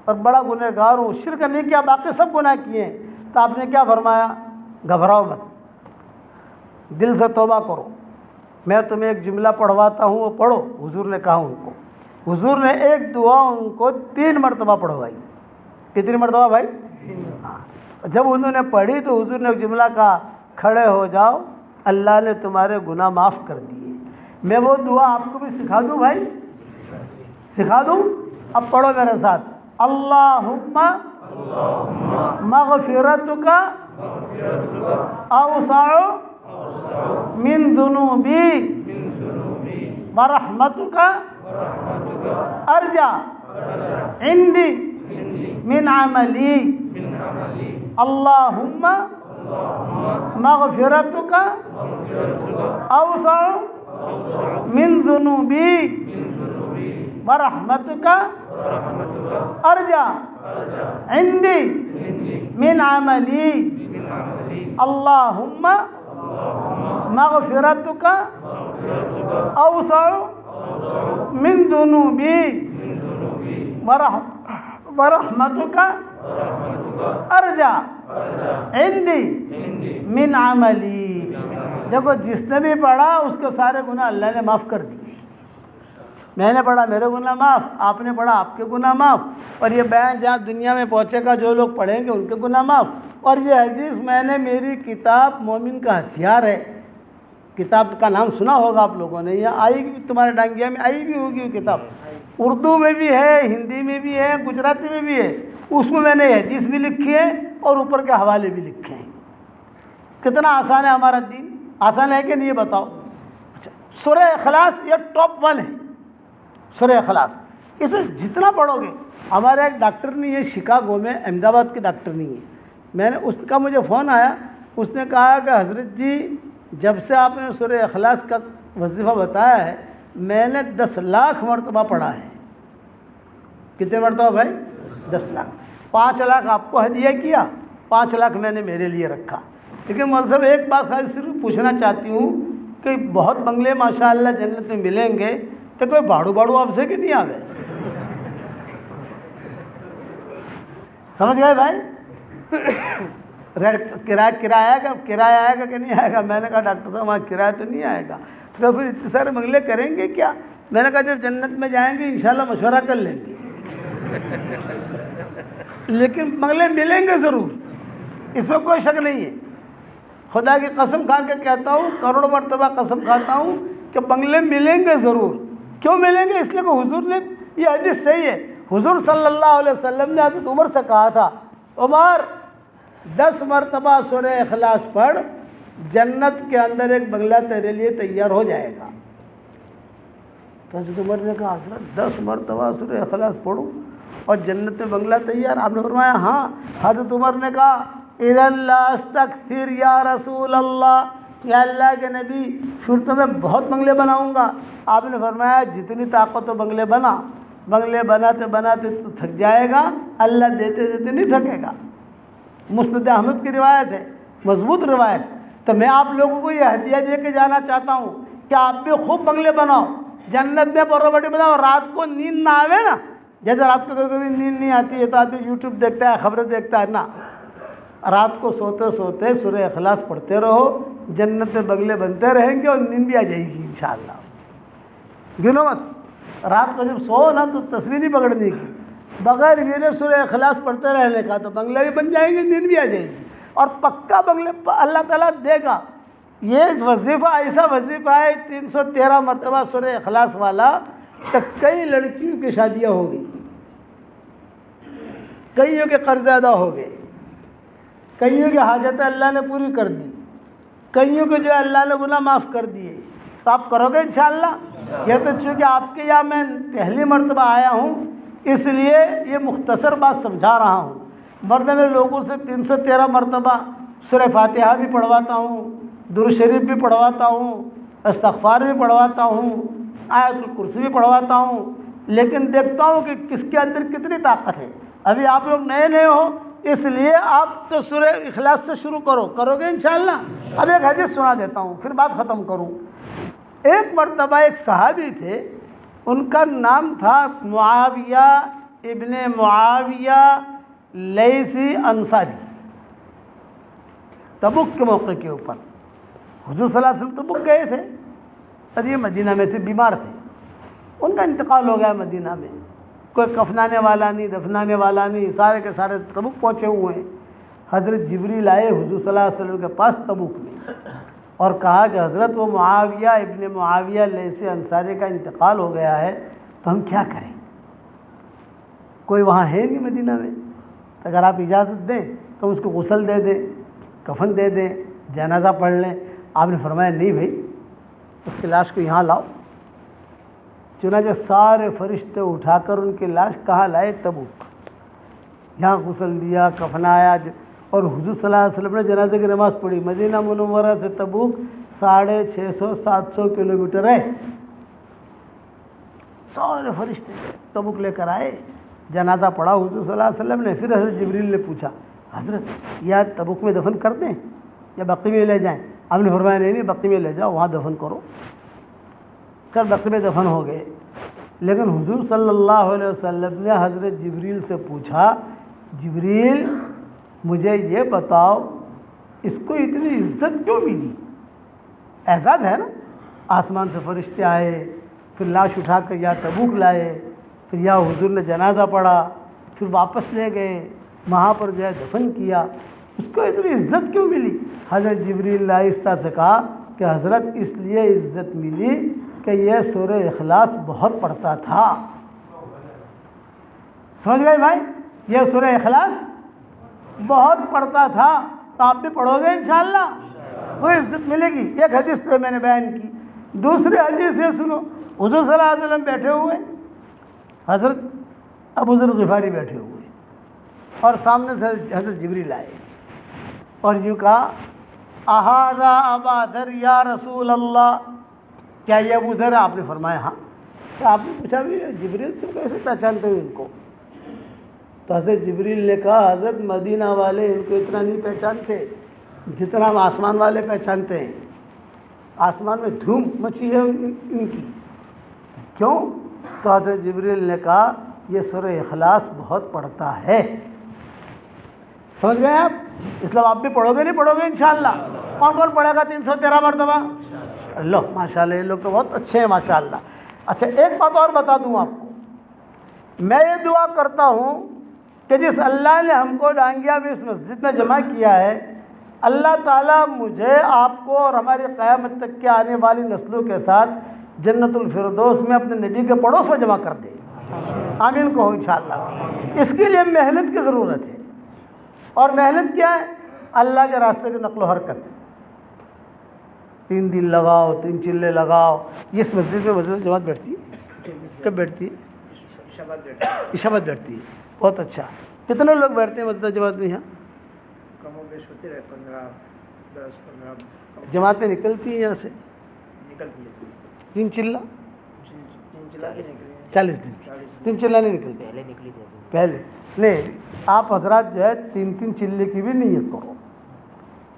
और बड़ा गुनहगार हूँ, शिर्क नहीं किया, बाकी सब गुनाह किए हैं। तो आपने क्या फरमाया? घबराओ मत, दिल से तौबा करो, मैं तुम्हें एक जुमला पढ़वाता हूँ, वो पढ़ो। हुज़ूर ने कहा उनको, हुज़ूर ने एक दुआ उनको 3 मरतबा पढ़वाई। कितनी मरतबा भाई? हाँ। जब उन्होंने पढ़ी तो हुज़ूर ने एक जुमला कहा, खड़े हो जाओ, अल्लाह ने तुम्हारे गुनाह माफ़ कर दिए। मैं वो दुआ आपको भी सिखा दूँ भाई? सिखा दूँ? अब पढ़ो मेरे साथ, अल्लाहुम्मा मग़फ़िरतुका औसाअ मिन दुनूबी व रहमतुका अर्जा इंदी मिन अमली अल्लाहुम्मा मग़फ़िरतुका अवसअ मिन ज़ुनूबी व रहमतुका अर्जा इंदी मिन अमली अल्लाहुम्मा मग़फ़िरतुका अवसअ मिन ज़ुनूबी व रहमतुका अर्जा इंदी मिन अमली। देखो, जिसने भी पढ़ा उसके सारे गुनाह अल्लाह ने माफ़ कर दिए। मैंने पढ़ा मेरे गुनाह माफ़, आपने पढ़ा आपके गुनाह माफ़, और ये बयान जहाँ दुनिया में पहुँचेगा जो लोग पढ़ेंगे उनके गुनाह माफ़। और ये हदीस मैंने मेरी किताब मोमिन का हथियार है, किताब का नाम सुना होगा आप लोगों ने, यह आई भी तुम्हारे डांगिया में आई भी होगी वो किताब, उर्दू में भी है, हिंदी में भी है, गुजराती में भी है। उसमें मैंने हदीस भी लिखी है और ऊपर के हवाले भी लिखे हैं। कितना आसान है हमारा दीन, आसान है कि नहीं ये बताओ। सूरह इखलास ये टॉप 1 है, सूरह इखलास, इसे जितना पढ़ोगे। हमारा एक डॉक्टर नहीं है शिकागो में, अहमदाबाद के डॉक्टर नहीं है, मैंने उसका मुझे फ़ोन आया, उसने कहा कि हज़रत जी जब से आपने सूरह इखलास का वजीफ़ा बताया है मैंने 10 लाख मरतबा पढ़ा है। कितने मरतबा भाई? 10 लाख। 5 लाख आपको हदिया किया, 5 लाख मैंने मेरे लिए रखा। लेकिन मौलवी साहब एक बात खाली सिर्फ पूछना चाहती हूँ कि बहुत बंगले माशाअल्लाह जन्नत में मिलेंगे, तो कोई भाड़ू आपसे कि नहीं आ गए? समझ गए भाई? किराया आएगा कि नहीं आएगा? मैंने कहा डॉक्टर साहब वहाँ किराया तो नहीं आएगा। तो फिर इतने सारे बंगले करेंगे क्या? मैंने कहा जब जन्नत में जाएंगे इंशाल्लाह मशवरा कर लेंगे, लेकिन बंगले मिलेंगे ज़रूर, इसमें कोई शक नहीं है। खुदा की कसम खा के कहता हूँ, करोड़ मरतबा कसम खाता हूँ कि बंगले मिलेंगे ज़रूर। क्यों मिलेंगे? इसलिए कि हुजूर ने, ये हदीस सही है, हुजूर सल्लल्लाहु अलैहि वसल्लम ने हज़रत उमर से कहा था, उमर 10 मरतबा सूरह इखलास पढ़, जन्नत के अंदर एक बंगला तेरे लिए तैयार हो जाएगा। तो हज़रत उमर ने कहा हज़रत 10 मरतबा सूरह इखलास पढ़ूँ और जन्नत में बंगला तैयार? आपने फरमाया हाँ। हज़रत उमर ने कहा इज़न ला अस्तक्सिर या रसूल अल्लाह, या अल्लाह के नबी फिर तो मैं बहुत बंगले बनाऊँगा। आपने फरमाया जितनी ताकत हो बंगले बना, बंगले बनाते बनाते तो थक जाएगा, अल्लाह देते देते नहीं थकेगा। मुस्नद अहमद की रिवायत है, मजबूत रिवायत। तो मैं आप लोगों को ये हदिया दे के जाना चाहता हूँ कि आप भी खूब बंगले बनाओ, जन्नत में प्रॉपर्टी बनाओ, रात को नींद ना आवे ना, जैसे रात को कभी नींद नहीं आती है तो आदमी यूट्यूब देखता है, खबरें देखता है ना, रात को सोते सोते सूरह इखलास पढ़ते रहो, जन्नत में बंगले बनते रहेंगे और नींद भी आ जाएगी इंशाअल्लाह। गिनो मत, रात को जब सो ना तो तस्वीर नहीं पकड़ने की, बगैर गिरे सूरह इखलास पढ़ते रहने का, तो बंगले भी बन जाएंगे, नींद भी आ जाएगी और पक्का बंगले अल्लाह ताला देगा। ये वजीफ़ा ऐसा वजीफ़ा है 313 मरतबा सूरह इखलास वाला, तो कई लड़कियों की शादियाँ हो गई, कईयों के कर्ज अदा हो गए, कईयों की हाजतें अल्लाह ने पूरी कर दी, कईयों के जो अल्लाह ने गुनाह माफ़ कर दिए। तो आप करोगे इंशाअल्लाह। यह तो चूँकि आपके यहाँ मैं पहली मरतबा आया हूँ इसलिए ये मुख्तसर बात समझा रहा हूँ, वरना मैं लोगों से 313 मरतबा सूरह फातिहा भी पढ़वाता हूँ, दुरूद शरीफ भी पढ़वाता हूँ, इस्तग़फ़ार भी पढ़वाता हूँ, आयतुल कुर्सी भी पढ़वाता हूँ, लेकिन देखता हूँ कि किसके अंदर कितनी ताकत है। अभी आप लोग नए नए हो इसलिए आप तो सूरह इखलास से शुरू करोगे इंशाअल्लाह। अब एक हदीस सुना देता हूँ फिर बात ख़त्म करूँ। एक मरतबा एक सहाबी थे, उनका नाम था मुआविया इब्ने मुआविया लैसी अंसारी। तबुक के मौके के ऊपर हुजूर सल्लल्लाहु अलैहि वसल्लम तबुक गए थे और ये मदीना में थे, बीमार थे, उनका इंतकाल हो गया मदीना में। कोई कफनाने वाला नहीं, दफनाने वाला नहीं, सारे के सारे तबुक पहुँचे हुए हैं। हज़रत जिब्रील आए हुजूर सल्लल्लाहु अलैहि वसल्लम के पास तबुक में और कहा कि हज़रत वो मुआविया इब्ने मुआविया लैसी अंसारी का इंतकाल हो गया है, तो हम क्या करें? कोई वहाँ है नहीं मदीना में, तो अगर आप इजाज़त दें तो उसको गुस्ल दे दें, कफन दे दें, जनाजा पढ़ लें। आपने फरमाया नहीं भाई, उसकी लाश को यहाँ लाओ, चुनांचे सारे फरिश्ते उठाकर उनकी लाश कहाँ लाए? तबूक। यहाँ गुस्ल दिया, कफनाया, और हुजूर सल्लल्लाहु अलैहि वसल्लम ने जनाजे की नमाज़ पढ़ी। मदीना मुनव्वरा से तबूक 650-700 किलोमीटर है। सारे फरिश्ते तबूक लेकर आए, जनाजा पढ़ा हुजूर सल्लल्लाहु अलैहि वसल्लम ने। फिर हज़रत जिब्रील ने पूछा, हज़रत या तबूक में दफन कर दें या बक़ी में ले जाएं? आपने फरमाया नहीं, बक़ी में ले जाओ, वहाँ दफन करो। कर बक़ी में दफन हो गए। लेकिन हुजूर सल्लल्लाहु अलैहि वसल्लम ने हज़रत जिब्रील से पूछा, जिब्रील मुझे ये बताओ, इसको इतनी इज्जत क्यों मिली? एहसास है ना, आसमान से फरिश्ते आए, फिर लाश उठा कर या तबूक लाए, फिर या हुजूर ने जनाजा पढ़ा, फिर वापस ले गए, वहाँ पर जो है दफन किया, उसको इतनी इज्जत क्यों मिली? हज़रत जिब्रील ने आहिस्ता से कहा कि हज़रत इसलिए इज्जत मिली कि यह सूरह इखलास बहुत पढ़ता था। समझ गए भाई? यह सूरह इखलास बहुत पढ़ता था, तो आप भी पढ़ोगे इंशाअल्लाह, वो इज्जत मिलेगी। एक हदीस तो मैंने बयान की। दूसरी हदीस ये सुनो, हुजूर सल्लल्लाहु अलैहि वसल्लम बैठे हुए, हज़रत अबू ज़र ग़िफ़ारी बैठे हुए, और सामने से हज़रत जिब्रील आए और यूँ कहा, अहाज़ा अबा ज़र या रसूल अल्लाह, क्या ये अबू ज़र है? आपने फरमाया हाँ। तो आपने पूछा भी जिब्रील तुम कैसे पहचानते हो इनको? तो हज़रत जिब्रील ने कहा, हज़रत मदीना वाले इनको इतना नहीं पहचानते जितना हम आसमान वाले पहचानते हैं। आसमान में धूम मची है इनकी। क्यों? तो हज़रत जिब्रील ने कहा, ये सूरह इखलास बहुत पढ़ता है। समझ गए आप? इसलिए आप भी पढ़ोगे, नहीं पढ़ोगे इंशाअल्लाह? कौन कौन पढ़ेगा 313 मरतबा? लो माशाल्लाह, ये लोग तो बहुत अच्छे हैं माशाल्लाह। अच्छा, एक बात और बता दूँ आपको, मैं ये दुआ करता हूँ कि जिस अल्लाह ने हमको डांगिया में इस मस्जिद में जमा किया है, अल्लाह ताला मुझे, आपको और हमारी क़यामत तक के आने वाली नस्लों के साथ जन्नतुल फिरदौस में अपने नबी के पड़ोस में जमा कर दे। आमीन कहो इंशाअल्लाह। इसके लिए मेहनत की ज़रूरत है, और मेहनत क्या है? अल्लाह के रास्ते की नक़्ल हरकत। 3 दिन लगाओ, 3 चिल्ले लगाओ। इस मस्जिद में मस्जिद जमात बैठती है? कब बैठती है? इशाबत बैठती है। बहुत अच्छा। कितने लोग बैठते हैं मस्जिद जमात में? यहाँ होते रहे 15-10-15 जमातें निकलती हैं यहाँ से, निकलती है 3 चिल्ला 40 दिन 3 चिल्ला नहीं निकलती। पहले निकली थी, पहले नहीं। आप हजरात जो है 3-3 चिल्ले की भी नीयत करो।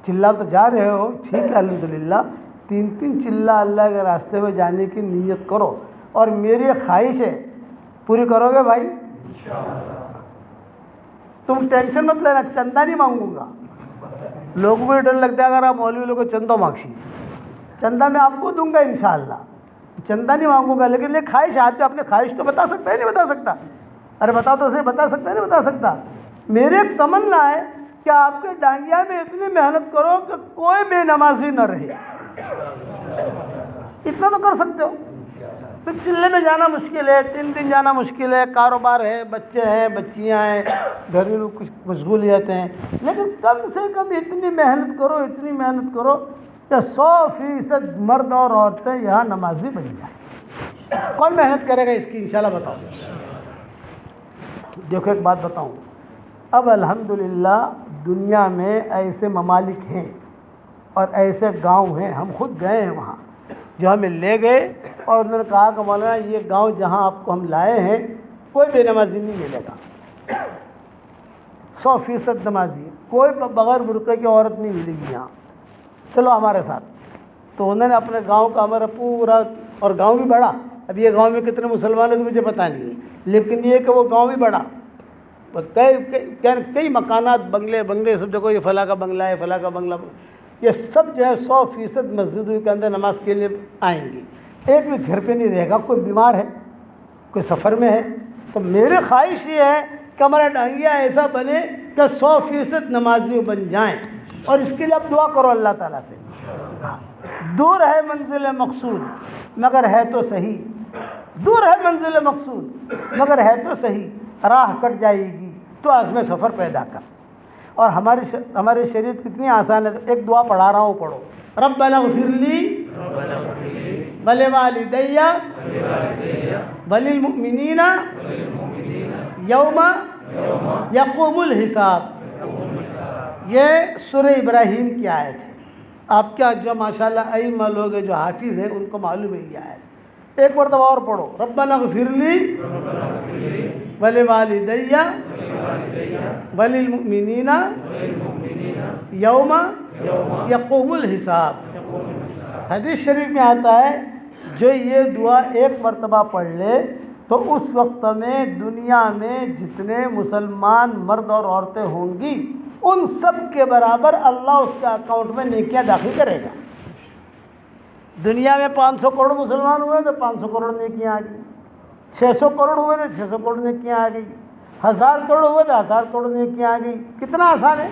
चिल्ला तो जा रहे हो, ठीक है अल्हम्दुलिल्लाह, 3-3 चिल्ला अल्लाह के रास्ते में जाने की नीयत करो। और मेरी ख्वाहिश है, पूरी करोगे भाई? तुम टेंशन मत लेना, चंदा नहीं मांगूंगा। लोगों को डर लगता है अगर आप मौलवी लोगों को चंदा मांगशी, चंदा मैं आपको दूंगा इंशाअल्लाह, चंदा नहीं मांगूंगा। लेकिन ये ख्वाहिश आती है, अपने ख्वाहिश तो बता सकता है नहीं बता सकता? अरे बताओ तो सही, बता सकता है नहीं बता सकता? मेरे एक तमन्ना है कि आपके डांगिया में इतनी मेहनत करो कि कोई बेनमाजी न रहे। इतना तो कर सकते हो। फिर चिल्ले में जाना मुश्किल है, 3 दिन जाना मुश्किल है, कारोबार है, बच्चे हैं, बच्चियां हैं, घरेलू कुछ मशगूलियत हैं। लेकिन कम से कम इतनी मेहनत करो, इतनी मेहनत करो कि 100% मर्द और औरतें यहाँ नमाजी बन जाए। कौन मेहनत करेगा इसकी? इंशाल्लाह बताओ। देखो एक बात बताऊँ, अब अल्हम्दुलिल्लाह दुनिया में ऐसे ममालिक हैं और ऐसे गांव हैं, हम खुद गए हैं वहाँ, जो हमें ले गए और उन्होंने कहा कि मौलाना ये गांव जहाँ आपको हम लाए हैं कोई बेनमाजी नहीं मिलेगा, 100% नमाजी, कोई बगैर बुर्के की औरत नहीं मिलेगी यहाँ, चलो हमारे साथ। तो उन्होंने अपने गांव का हमारा पूरा, और गांव भी बड़ा, अब ये गांव में कितने मुसलमान हैं तो मुझे पता नहीं है, लेकिन ये कि वो गांव भी बड़ा, कई मकानात, बंगले सब देखो, ये फला का बंगला है, फला का बंगला, ये सब जो है 100% मस्जिदों के अंदर नमाज के लिए आएंगी। एक भी घर पे नहीं रहेगा, कोई बीमार है, कोई सफ़र में है। तो मेरी ख्वाहिश ये है कि हमारा डांगिया ऐसा बने कि 100% नमाजी बन जाएं, और इसके लिए आप दुआ करो अल्लाह ताला से। दूर है मंजिल मकसूद मगर है तो सही, दूर है मंजिल मकसूद मगर है तो सही, राह कट जाएगी तो आज़म सफ़र पैदा कर। और हमारी शरीयत कितनी आसान है। तो एक दुआ पढ़ा रहा हूँ, पढ़ो। रब्बना ग़फ़िरली वलिवालिदैया वलिल मुमिनीना यौमा यक़ूमुल हिसाब। ये सूरह इब्राहीम की आयत है। आपका जो माशाल्लाह अइम्मा लोग हैं, जो हाफिज़ हैं, उनको मालूम है ये आयत। एक मरतबा और पढ़ो, रब्बना ग़फ़िरली वलिवालिदैया वलिल मुमिनीना यौमा यक़ूमुल हिसाब। हदीस शरीफ में आता है, जो ये दुआ एक मरतबा पढ़ ले तो उस वक्त में दुनिया में जितने मुसलमान मर्द और औरतें होंगी उन सब के बराबर अल्लाह उसके अकाउंट में नेकियां दाखिल करेगा। दुनिया में 500 करोड़ मुसलमान हुए तो 500 करोड़ नेकियां आ गई, 600 करोड़ हुए तो 600 करोड़ नेकियां आ गई, 1000 करोड़ हुए तो 1000 करोड़ नेकियां आ गई। कितना आसान है।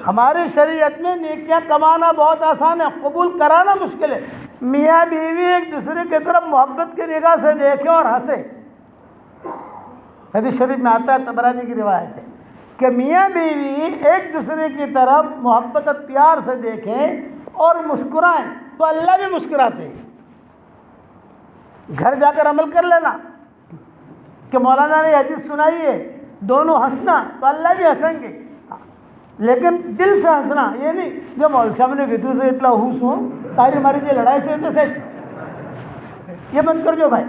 हमारी शरीयत में नेकियां कमाना बहुत आसान है, कबूल कराना मुश्किल है। मियाँ बीवी एक दूसरे की तरफ मोहब्बत की निगाह से देखें और हंसे। हदीस शरीफ में आता है, तबरानी की रिवायत है कि मियाँ बीवी एक दूसरे की तरफ मोहब्बत और प्यार से देखें और मुस्कुराएं तो अल्लाह भी मुस्कुराते हैं। घर जाकर अमल कर लेना कि मौलाना ने हदीस सुनाई है, दोनों हंसना तो अल्लाह भी हंसेंगे, लेकिन दिल से हंसना ये नहीं जो मौलवी साहब ने विधु से इतना हूस हो तारी मारी थी लड़ाई से तो सच, ये बंद कर जो भाई।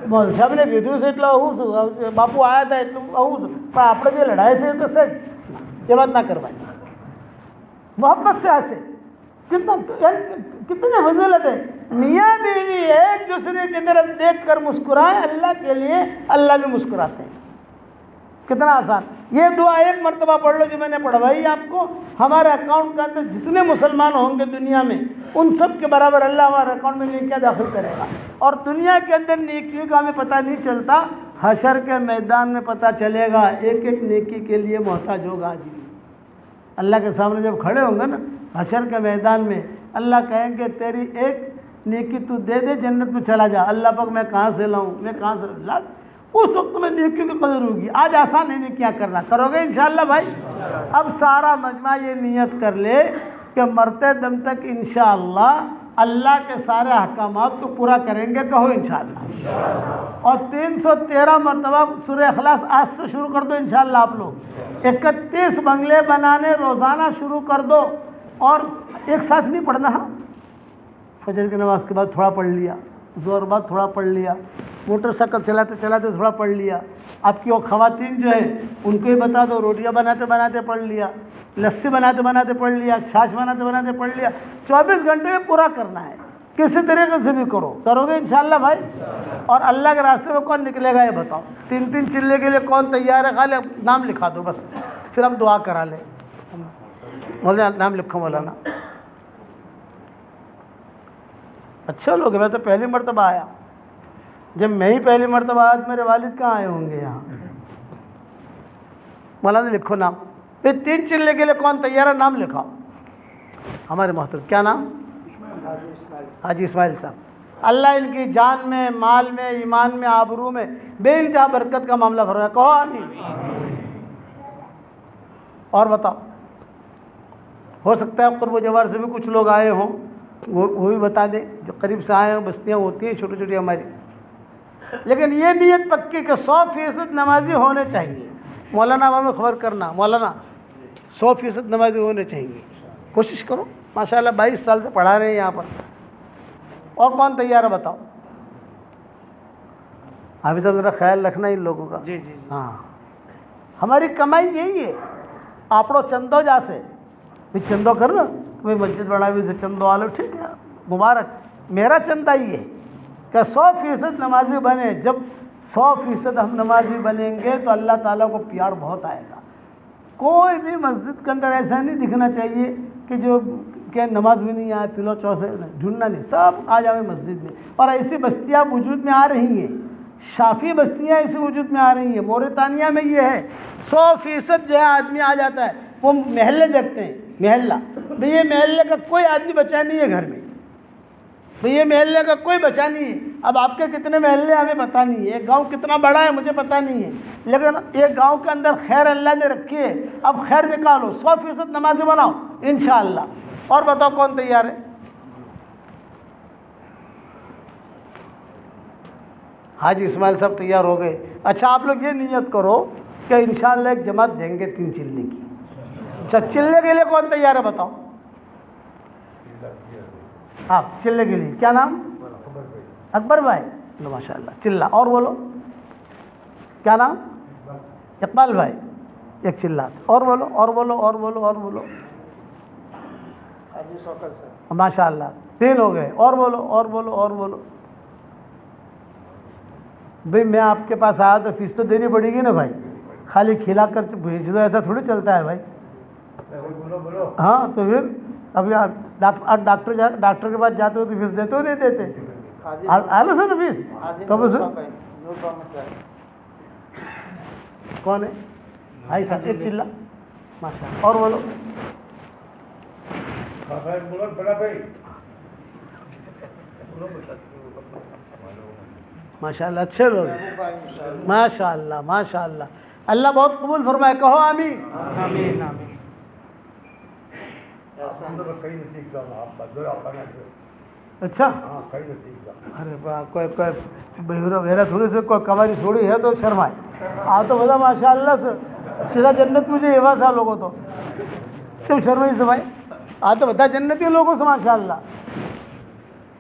मौलवी साहब ने विधु से इतना हूस बापू आया था इतना हूस पर आपने जो लड़ाई से तो सच, ये बात ना कर भाई। मोहब्बत से हंसे, कितने फजीलत है। मियाँ बीवी एक दूसरे की तरफ देख कर मुस्कुराएं अल्लाह के लिए, अल्लाह भी मुस्कुराते हैं। कितना आसान। ये दुआ एक मरतबा पढ़ लो जो मैंने पढ़वाई आपको, हमारे अकाउंट के अंदर जितने मुसलमान होंगे दुनिया में उन सब के बराबर अल्लाह हमारे अकाउंट में नेकियां दाखिल करेगा। और दुनिया के अंदर नेकियों का हमें पता नहीं चलता, हशर के मैदान में पता चलेगा। एक एक नेकी के लिए मोहताज होगा आदमी। अल्लाह के सामने जब खड़े होंगे ना हशर के मैदान में, अल्लाह कहेंगे तेरी एक नेकी तू दे दे, जन्नत में चला जा। अल्लाह पाक मैं कहाँ से लाऊं, मैं कहाँ से ला, उस वक्त में नेकी की कदर होगी। आज आसान है क्या करना, करोगे इंशाअल्लाह भाई। अब सारा मजमा ये नियत कर ले कि मरते दम तक इंशाअल्लाह अल्लाह के सारे अहकामात को पूरा करेंगे, कहो इंशाअल्लाह। और 313 मरतबा सूरह इखलास आज से शुरू कर दो इंशाअल्लाह। आप लोग 31 बंगले बनाने रोज़ाना शुरू कर दो, और एक साथ नहीं पढ़ना। फजर की नमाज के बाद थोड़ा पढ़ लिया, ज़ोर बाद थोड़ा पढ़ लिया, मोटरसाइकिल चलाते चलाते थोड़ा पढ़ लिया। आपकी वो ख़वातीन जो है उनको ही बता दो, रोटियां बनाते बनाते पढ़ लिया, लस्सी बनाते बनाते पढ़ लिया, छाछ बनाते बनाते पढ़ लिया। 24 घंटे में पूरा करना है, किसी तरीके से भी करो, करोगे इंशाअल्लाह भाई। और अल्लाह के रास्ते में कौन निकलेगा ये बताओ। 3-3 चिल्ले के लिए कौन तैयार है, खाली नाम लिखा दो बस, फिर हम दुआ करा लें। मौलाना नाम लिखो मौलाना। अच्छा लोग, मैं तो पहली मरतबा आया। जब मैं ही पहली मरतबा आया तो मेरे वालिद कहाँ आए होंगे यहाँ। मौलाना लिखो नाम। फिर 3 चिल्ले के लिए कौन तैयार है, नाम लिखाओ। हमारे मोहतरम क्या नाम, हाजी इस्माइल साहब। अल्लाह इनकी जान में, माल में, ईमान में, आबरू में बेइंतहा बरकत का मामला फरमाए, कहो आमीन। और बताओ, हो सकता है कुर्ब जवार से भी कुछ लोग आए हों, वो भी बता दें। जो करीब से आए हों, बस्तियाँ होती हैं छोटी छोटी हमारी, लेकिन ये नियत पक्की कि 100% नमाजी होने चाहिए। मौलाना हमें खबर करना, मौलाना 100% नमाजी होने चाहिए। कोशिश करो, माशाल्लाह 22 साल से पढ़ा रहे हैं यहाँ पर। और कौन तैयार है बताओ। अभी तो ज़रा ख्याल रखना इन लोगों का। जी जी हाँ, हमारी कमाई यही है। आपड़ो चंदो जासे भी चंदो कर लो, तुम्हें मस्जिद बनावी से चंदो आ लो, ठीक है, मुबारक। मेरा चंदा ही है कि 100% नमाजी बने। जब 100% हम नमाजी बनेंगे तो अल्लाह ताला को प्यार बहुत आएगा। कोई भी मस्जिद के अंदर ऐसा नहीं दिखना चाहिए कि जो क्या नमाज भी नहीं आए, पिलो चौसे ढूंढना नहीं, सब आ जाए मस्जिद में। और ऐसी बस्तियाँ वजूद में आ रही हैं, शाफी बस्तियाँ ऐसी वजूद में आ रही हैं। मोरितानिया में ये है 100% जो है आदमी आ जाता है। वो महल्ले देखते हैं, महल्ला भाई ये महल्ले का कोई आदमी बचा नहीं है घर में, भाई ये महल्ले का कोई बचा नहीं है। अब आपके कितने महल्ले हमें पता नहीं है, एक गांव कितना बड़ा है मुझे पता नहीं है, लेकिन एक गांव के अंदर खैर अल्लाह ने रखी है। अब खैर निकालो, 100% नमाज़ें बनाओ इंशाअल्लाह। और बताओ कौन तैयार है। हाजी इस्माइल साहब तैयार हो गए। अच्छा, आप लोग ये नियत करो कि इंशाअल्लाह एक जमात देंगे 3 चिल्ले की। अच्छा, चिल्ले के लिए कौन तैयार है बताओ? आप चिल्ले के लिए क्या नाम? अकबर भाई, लो माशाअल्लाह चिल्ला। और बोलो क्या नाम? इकबाल भाई, एक चिल्ला। और बोलो और बोलो और बोलो और बोलो। माशाअल्लाह 3 हो गए। और बोलो और बोलो और बोलो। भाई मैं आपके पास आया तो फीस तो देनी पड़ेगी ना भाई, खाली खिला कर भेज दो ऐसा थोड़ी चलता है भाई। बोलो बोलो। हाँ तो फिर अभी आप डॉक्टर के पास जाते हो तो फीस देते हो नहीं देते? आलो सर फीस कब सर? कौन है भाई साहब? एक चिल्ला माशा। और बोलो बड़ा भाई। माशाअल्लाह अच्छे लोग हैं, माशाअल्लाह माशाअल्लाह। अल्लाह बहुत कबूल फरमाए, कहो आमीन आमीन आमीन। अच्छा अरे वाह, कोई बेहरा वेरा थोड़ी से कोई कमारी छोड़ी है तो शर्माए। आ तो बता माशाअल्लाह से सीधा जन्नत मुझे एवा सा लोगों तो तुम शर्माई से भाई। आ तो बता जन्नती लोगों से माशाअल्लाह।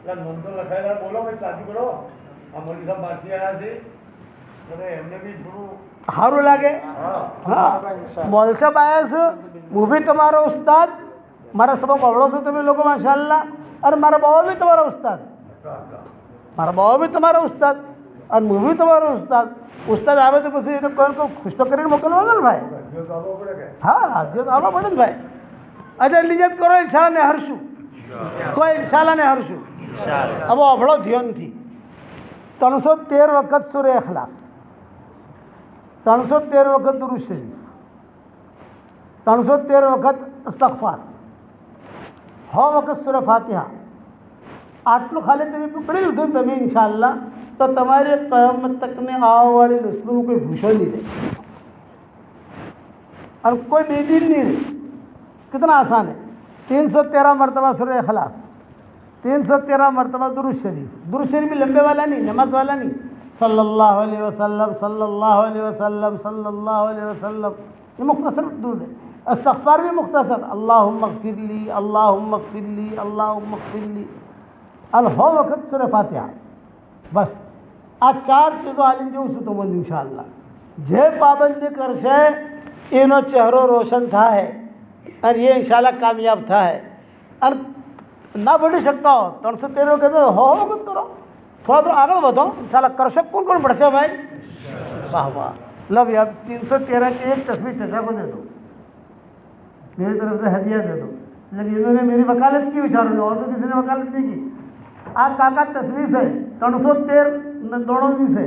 बोलो भाई शादी करो हारू लागे। हाँ मौल साहब आया से वो भी तुम्हारा उस्ताद, मारा सबक अवड़ो से तुम्हें लोगों माशाअल्लाह। और मारा बाबा भी तुम्हारा उस्ताद, मारा बाबा भी तुम्हारा उस्ताद और मुँह भी तुम्हारा उस्ताद। उस्ताद आवे तो बस ये कौन को खुश तो करें मोकल होगा भाई। हाँ जो तो आना पड़े भाई। अच्छा नियत करो इंशाल्लाह ने हर्षू, कोई इंशाल्लाह ने हर्षू। अब वो अवड़ो ध्यान थी 313 वक्त सूरह इखलास, 313 वक्त दुरूद शरीफ, 313 वक्त इस्तग़फ़ार, 6 वक्त सूरह फातिहा। आटलू खाली तुम्हें पड़ी उधर तभी इंशाअल्लाह तो तुम्हारे क़यामत तक ने आने वाली नस्लों में कोई भूषण नहीं दे और कोई बेदीन नहीं रहे। कितना आसान है। 313 मरतबा सूरह इखलास, 313 मरतबा दुरूद शरीफ। दुरूद शरीफ भी लंबे वाला नहीं, नमाज वाला नहीं। सल्लल्लाहु अलैहि वसल्लम सल्लल्लाहु अलैहि वसल्लम सल्लल्लाहु अलैहि वसल्लम, ये मुख्तसर दुरूद है। इस्तग़फ़ार भी मुख्तसर, अल्लाहुम्मा अग़फ़िरली अल्लाहुम्मा अग़फ़िरली अल्लाहुम्मा अग़फ़िरली। और 6 वक्त सूरह फातिहा। बस आ 4 चीज़ों आलिम जो उसे तुम इंशाअल्लाह जे पाबंदी कर से इनो चेहरो रोशन था है और ये इंशाअल्लाह कामयाब था है। और ना बढ़ी सकता हो 313 के तो हो मत करो, थोड़ा तो आगे बढ़ो इंशाअल्लाह कर सक। कौन कौन बढ़ से भाई? वाह वाह। लब यार 313 की एक तस्वीर चचा को दे दो, मेरी तरफ से हदिया दे दो। लेकिन इन्होंने मेरी वकालत की विचारों में, और तो किसी ने वकालत नहीं की। आ काका तस्वीर से 313 दोनों भी से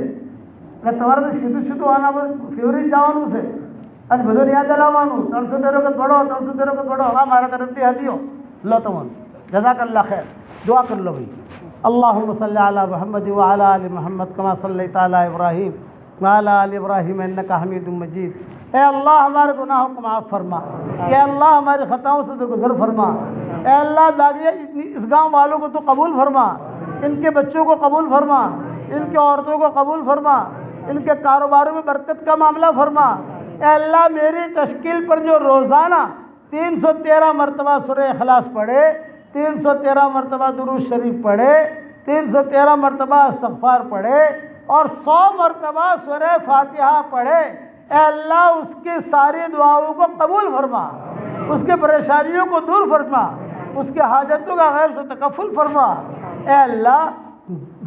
तुम्हारे तो सीधू सीधू आना फेवरेट जावानू से आज बधो याद दिलावानू 313 को बढ़ो 313 को बढ़ो। हमारा तरफ से हदियो लो तुम जज़ाकल्लाह खैर। दुआ कर लो भाई। अल्लाहुम्मा सल्ली अला मुहम्मद व अला आलि मुहम्मद कमा सल्लैता अला इब्राहीम व अला आलि इब्राहीम इन्नका हमीदुम मजीद। ए अल्लाह हमारे गुनाहों को माफ़ फरमा, ए अल्लाह हमारी ख़ताओं से दरगुज़र फरमा। ए अल्लाह दादिया इस गाँव वालों को तो कबूल फरमा, इनके बच्चों को कबूल फरमा, इनके औरतों को कबूल फरमा, इनके कारोबारों में बरकत का मामला फरमा। ए अल्लाह मेरी तश्कील पर जो रोज़ाना 313 मरतबा सूरह इखलास पढ़े, 313 मरतबा दुरूद शरीफ पढ़े, 313 मरतबा इस्तग़फ़ार पढ़े और 100 मरतबा सूरह फातिहा पढ़े, ए अल्लाह उसकी सारी दुआओं को कबूल फरमा, उसके परेशानियों को दूर फरमा, उसके हाजतों का गैब से तकफ़ुल फरमा। ए अल्लाह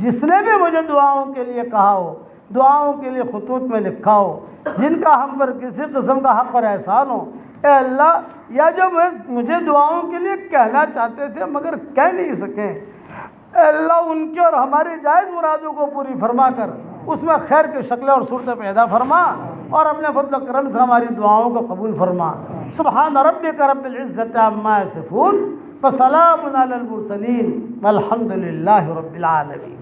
जिसने भी मुझे दुआओं के लिए कहा हो, दुआओं के लिए खुतूत में लिखा हो, जिनका हम पर किसी किस्म का हक़ और एहसान हो, ए अल्लाह या जो मुझे दुआओं के लिए कहना चाहते थे मगर कह नहीं सके, अल्लाह उनके और हमारी जायज़ मुरादों को पूरी फरमा कर उसमें खैर की शक्लें और सूरतें पैदा फरमा और अपने फज़ल व करम से हमारी दुआओं को कबूल फरमा। सुब्हान रब्बिका रब्बिल इज़्ज़ति अम्मा यसिफ़ून व सलामुन अलल मुरसलीन वल्हम्दुलिल्लाहि रब्बिल आलमीन।